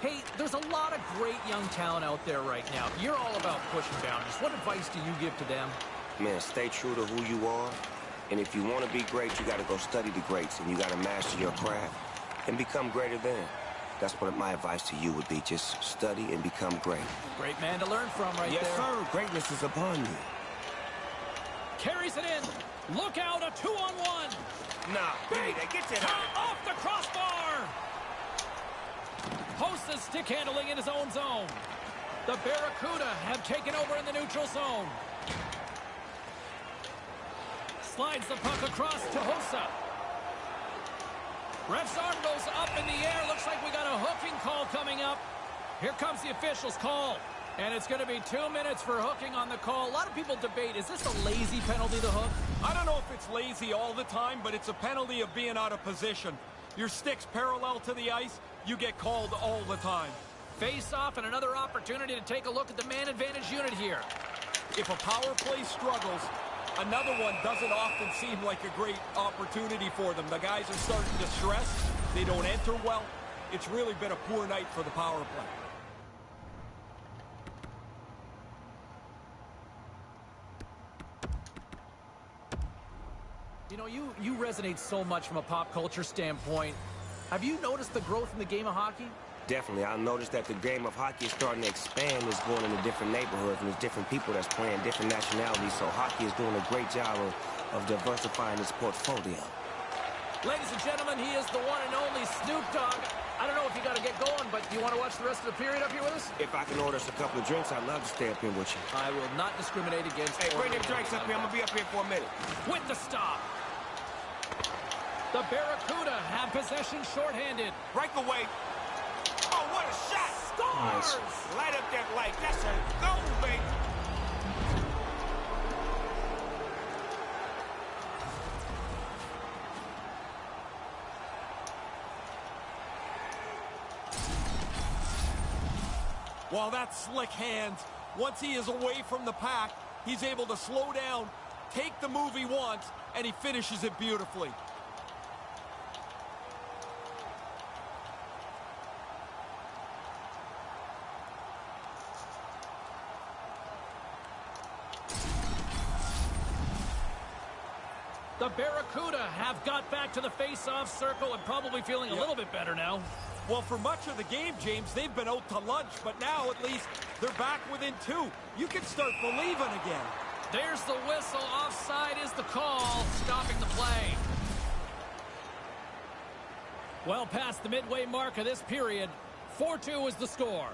Hey, there's a lot of great young talent out there right now. You're all about pushing boundaries. What advice do you give to them? Man, stay true to who you are. And if you want to be great, you got to go study the greats, and you got to master your craft and become greater than. That's what my advice to you would be. Just study and become great. Great man to learn from right there. Yes, sir. Greatness is upon you. Carries it in. Look out, a 2-on-1. Nah, Big get that shot off the crossbar. Hosa's stick handling in his own zone. The Barracuda have taken over in the neutral zone. Slides the puck across to Hossa. Ref's arm goes up in the air. Looks like we got a hooking call coming up. Here comes the official's call. And it's going to be 2 minutes for hooking on the call. A lot of people debate, is this a lazy penalty, the hook? I don't know if it's lazy all the time, but it's a penalty of being out of position. Your stick's parallel to the ice, you get called all the time. Face off and another opportunity to take a look at the man advantage unit here. If a power play struggles, another one doesn't often seem like a great opportunity for them. The guys are starting to stress. They don't enter well. It's really been a poor night for the power play. You know, you resonate so much from a pop culture standpoint. Have you noticed the growth in the game of hockey? Definitely. I noticed that the game of hockey is starting to expand. It's going into different neighborhoods, and there's different people that's playing different nationalities. So hockey is doing a great job of diversifying its portfolio. Ladies and gentlemen, he is the one and only Snoop Dogg. I don't know if you got to get going, but do you want to watch the rest of the period up here with us? If I can order us a couple of drinks, I'd love to stay up here with you. I will not discriminate against... Hey, bring them drinks up here. I'm going to be up here for a minute. With the stop. The Barracuda have possession shorthanded. Breakaway. Oh, what a shot! Scores! Nice. Light up that light. That's a goal, baby. Well, that's slick hands. Once he is away from the pack, he's able to slow down, take the move he wants, and he finishes it beautifully. The Barracuda have got back to the face-off circle and probably feeling a little bit better now. Well, for much of the game, James, they've been out to lunch, but now at least they're back within 2. You can start believing again. There's the whistle. Offside is the call, stopping the play. Well past the midway mark of this period, 4-2 is the score.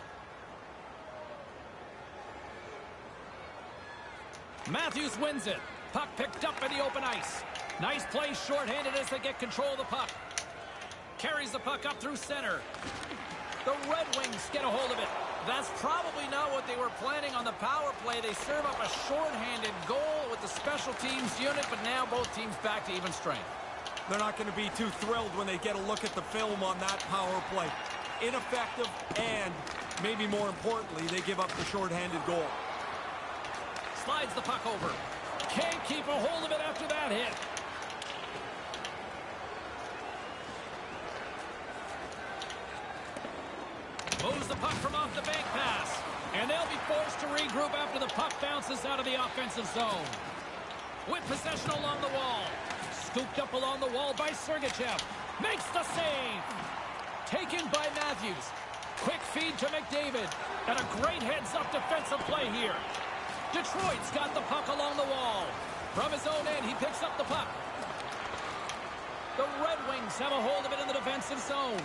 Matthews wins it. Puck picked up in the open ice. Nice play shorthanded as they get control of the puck. Carries the puck up through center. The Red Wings get a hold of it. That's probably not what they were planning on the power play. They serve up a shorthanded goal with the special teams unit, but now both teams back to even strength. They're not going to be too thrilled when they get a look at the film on that power play. Ineffective, and maybe more importantly, they give up the shorthanded goal. Slides the puck over. Can't keep a hold of it after that hit. Moves the puck from off the bank pass. And they'll be forced to regroup after the puck bounces out of the offensive zone. With possession along the wall. Scooped up along the wall by Sergachev. Makes the save. Taken by Matthews. Quick feed to McDavid. And a great heads-up defensive play here. Detroit's got the puck along the wall. From his own end, he picks up the puck. The Red Wings have a hold of it in the defensive zone.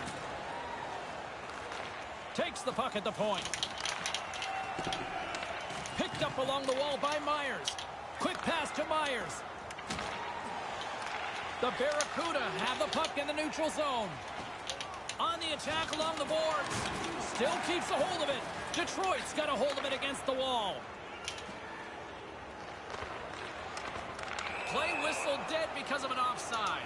Takes the puck at the point. Picked up along the wall by Myers. Quick pass to Myers. The Barracuda have the puck in the neutral zone. On the attack along the boards. Still keeps a hold of it. Detroit's got a hold of it against the wall. Play whistle dead because of an offside.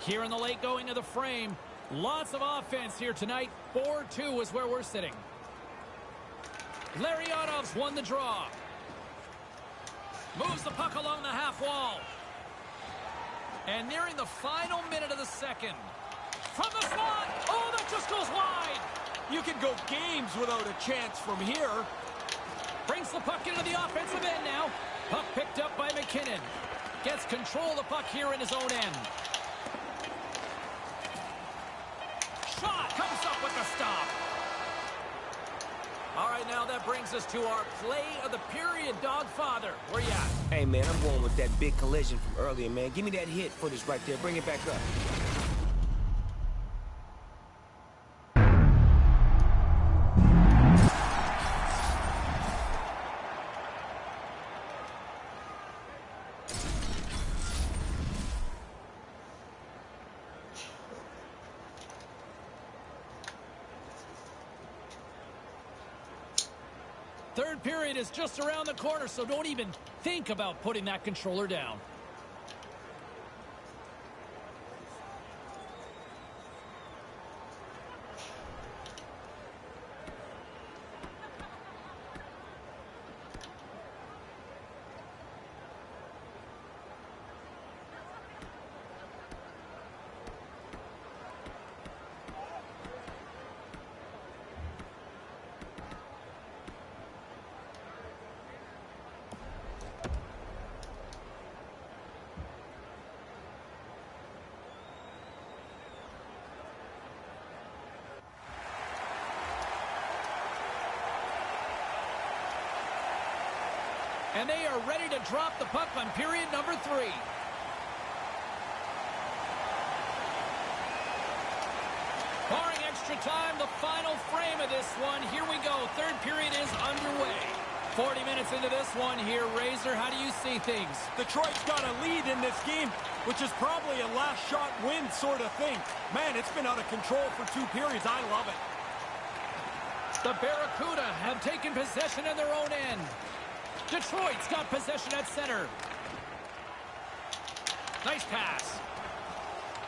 Here in the late going of the frame. Lots of offense here tonight. 4-2 is where we're sitting. Larionov's won the draw. Moves the puck along the half wall. And nearing the final minute of the second. From the slot. Oh, that just goes wide. You can go games without a chance from here. Brings the puck into the offensive end now. Puck picked up by McKinnon. Gets control of the puck here in his own end. Shot comes up with the stop. All right, now that brings us to our play of the period, Dogfather. Where you at? Hey, man, I'm going with that big collision from earlier, man. Give me that hit footage right there. Bring it back up. Third period is just around the corner, so don't even think about putting that controller down. And they are ready to drop the puck on period number 3. Barring extra time, the final frame of this one. Here we go. Third period is underway. 40 minutes into this one here. Razor, how do you see things? Detroit's got a lead in this game, which is probably a last shot win sort of thing. Man, it's been out of control for 2 periods. I love it. The Barracuda have taken possession in their own end. Detroit's got possession at center. Nice pass.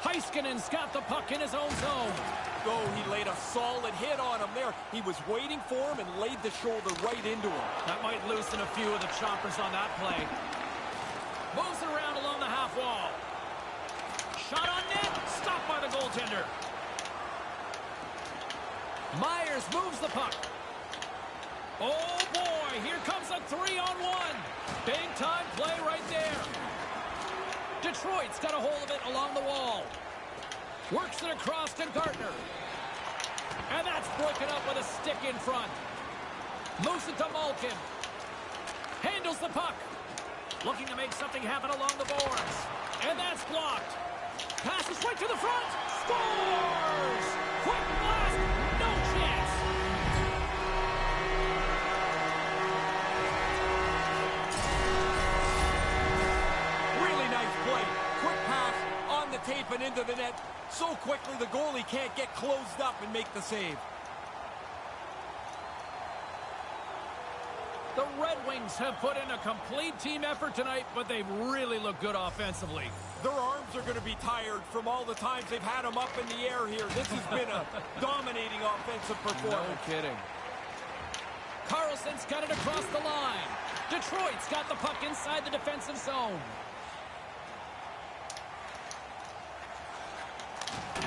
Heiskanen's got the puck in his own zone. Oh, he laid a solid hit on him there. He was waiting for him and laid the shoulder right into him. That might loosen a few of the choppers on that play. Moves it around along the half wall. Shot on net. Stopped by the goaltender. Myers moves the puck. Oh, boy, here comes a 3-on-1. Big time play right there. Detroit's got a hold of it along the wall. Works it across to Gardner. And that's broken up with a stick in front. Moves it to Malkin. Handles the puck. Looking to make something happen along the boards. And that's blocked. Passes right to the front. Scores! Quick blast. No chance. Really nice play. Quick pass on the tape and into the net. So quickly, the goalie can't get closed up and make the save. The Red Wings have put in a complete team effort tonight, but they've really looked good offensively. Their arms are going to be tired from all the times they've had them up in the air here. This has been a dominating offensive performance. No kidding. Carlson's got it across the line. Detroit's got the puck inside the defensive zone.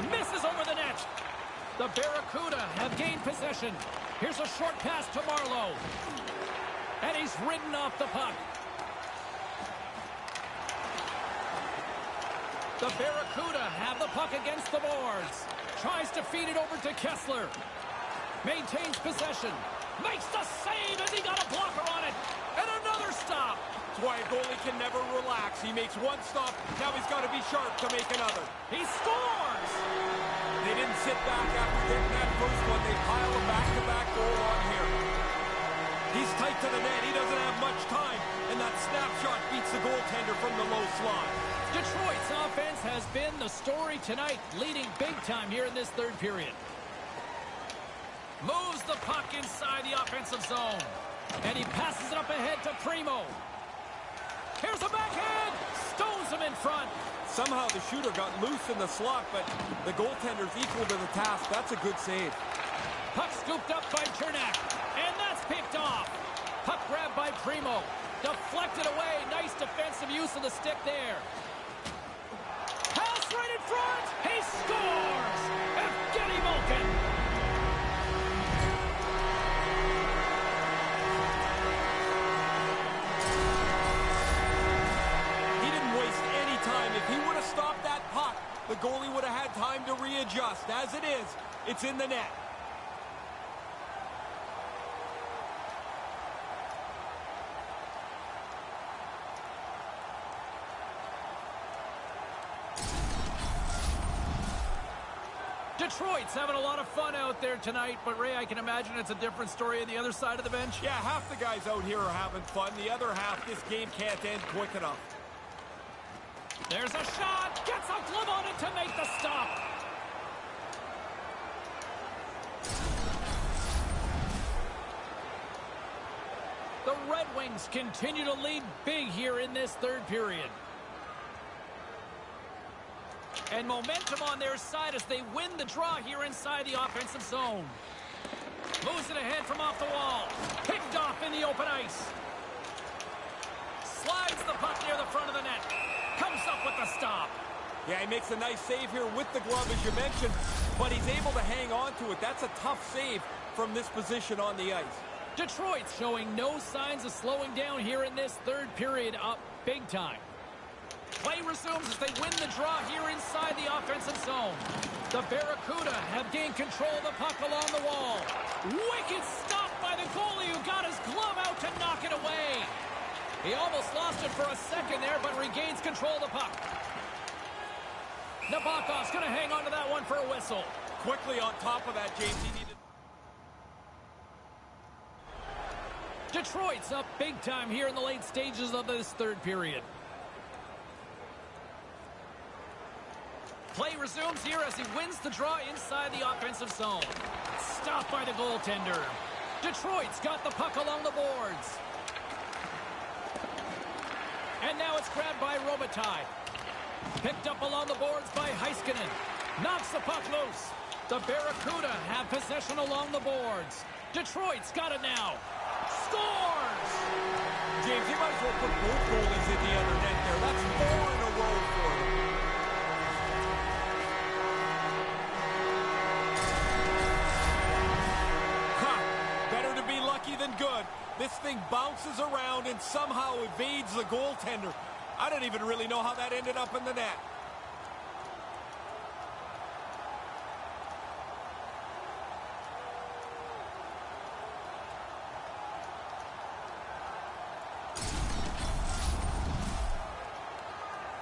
Misses over the net. The Barracuda have gained possession. Here's a short pass to Marlowe. And he's ridden off the puck. The Barracuda have the puck against the boards. Tries to feed it over to Kessler. Maintains possession. Makes the save as he got a blocker on it. And another stop. That's why a goalie can never relax. He makes one stop. Now he's got to be sharp to make another. He scores! They didn't sit back after getting that first one. They pile a back-to-back goal on here. He's tight to the net. He doesn't have much time. And that snapshot beats the goaltender from the low slot. Detroit's offense has been the story tonight, leading big time here in this third period. Moves the puck inside the offensive zone. And he passes it up ahead to Primo. Here's a backhand. Stones him in front. Somehow the shooter got loose in the slot, but the goaltender's equal to the task. That's a good save. Puck scooped up by Chernak. And that's picked off. Puck grabbed by Primo. Deflected away. Nice defensive use of the stick there. Pass right in front. He scores. Evgeny Malkin. He didn't waste any time. If he would have stopped that puck, the goalie would have had time to readjust. As it is, it's in the net. Detroit's having a lot of fun out there tonight, but Ray, I can imagine it's a different story on the other side of the bench. Yeah, half the guys out here are having fun. The other half, this game can't end quick enough. There's a shot. Gets a glove on it to make the stop. The Red Wings continue to lead big here in this third period. And momentum on their side as they win the draw here inside the offensive zone. Moves it ahead from off the wall. Picked off in the open ice. Slides the puck near the front of the net. Comes up with the stop. Yeah, he makes a nice save here with the glove, as you mentioned, but he's able to hang on to it. That's a tough save from this position on the ice. Detroit's showing no signs of slowing down here in this third period, up big time. Play resumes as they win the draw here inside the offensive zone. The Barracuda have gained control of the puck along the wall. Wicked stop by the goalie who got his glove out to knock it away. He almost lost it for a second there, but regains control of the puck. Nabokov's going to hang on to that one for a whistle. Quickly on top of that, James, he needed... Detroit's up big time here in the late stages of this third period. Play resumes here as he wins the draw inside the offensive zone. Stopped by the goaltender. Detroit's got the puck along the boards. And now it's grabbed by Robitaille. Picked up along the boards by Heiskanen. Knocks the puck loose. The Barracuda have possession along the boards. Detroit's got it now. Scores! James, he might as well put both goalies in the other net there. That's 4 in a row for him. Better to be lucky than good. This thing bounces around and somehow evades the goaltender. I don't even really know how that ended up in the net.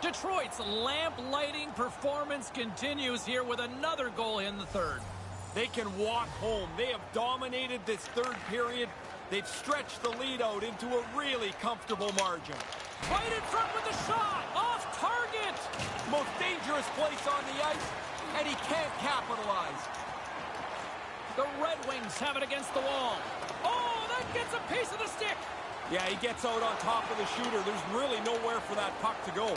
Detroit's lamp-lighting performance continues here with another goal in the third. They can walk home. They have dominated this third period. They've stretched the lead out into a really comfortable margin. Right in front with the shot! Off target! Most dangerous place on the ice. and he can't capitalize. The Red Wings have it against the wall. Oh, that gets a piece of the stick. Yeah, he gets out on top of the shooter. There's really nowhere for that puck to go.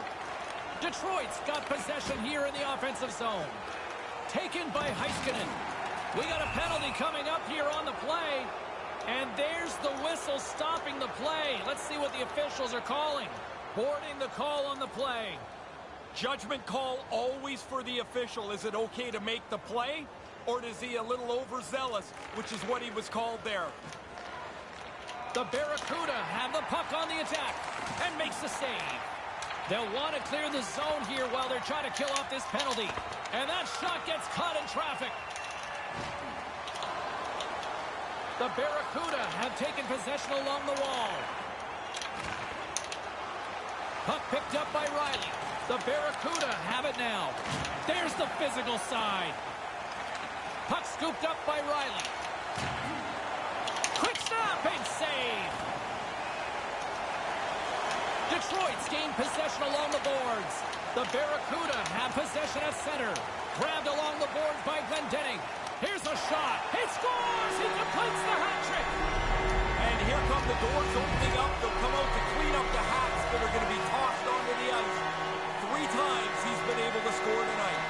Detroit's got possession here in the offensive zone. Taken by Heiskanen. We got a penalty coming up here on the play. And there's the whistle stopping the play. Let's see what the officials are calling. Boarding the call on the play. Judgment call always for the official. Is it okay to make the play? Or is he a little overzealous, which is what he was called there. The Barracuda have the puck on the attack and makes the save. They'll want to clear the zone here while they're trying to kill off this penalty. And that shot gets caught in traffic. The Barracuda have taken possession along the wall. Puck picked up by Riley. The Barracuda have it now. There's the physical side. Puck scooped up by Riley. Quick snap and save. Detroit's gained possession along the boards. The Barracuda have possession at center. Grabbed along the boards by Glendening. Here's a shot. He scores! He completes the hat trick. And here come the doors opening up. They'll come out to clean up the hats that are going to be tossed onto the ice. 3 times he's been able to score tonight.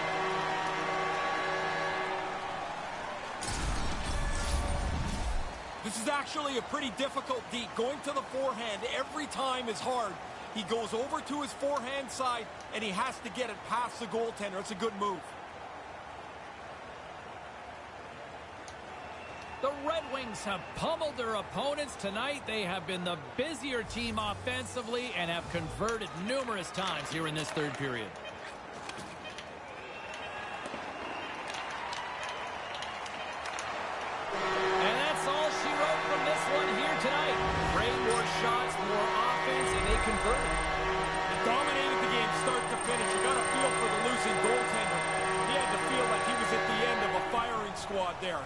This is actually a pretty difficult deep. Going to the forehand every time is hard. He goes over to his forehand side, and he has to get it past the goaltender. It's a good move. The Red Wings have pummeled their opponents tonight. They have been the busier team offensively and have converted numerous times here in this third period. And that's all she wrote from this one here tonight. Great, more shots, more offense, and they converted. He dominated the game start to finish. You got to feel for the losing goaltender. He had to feel like he was at the end of a firing squad there.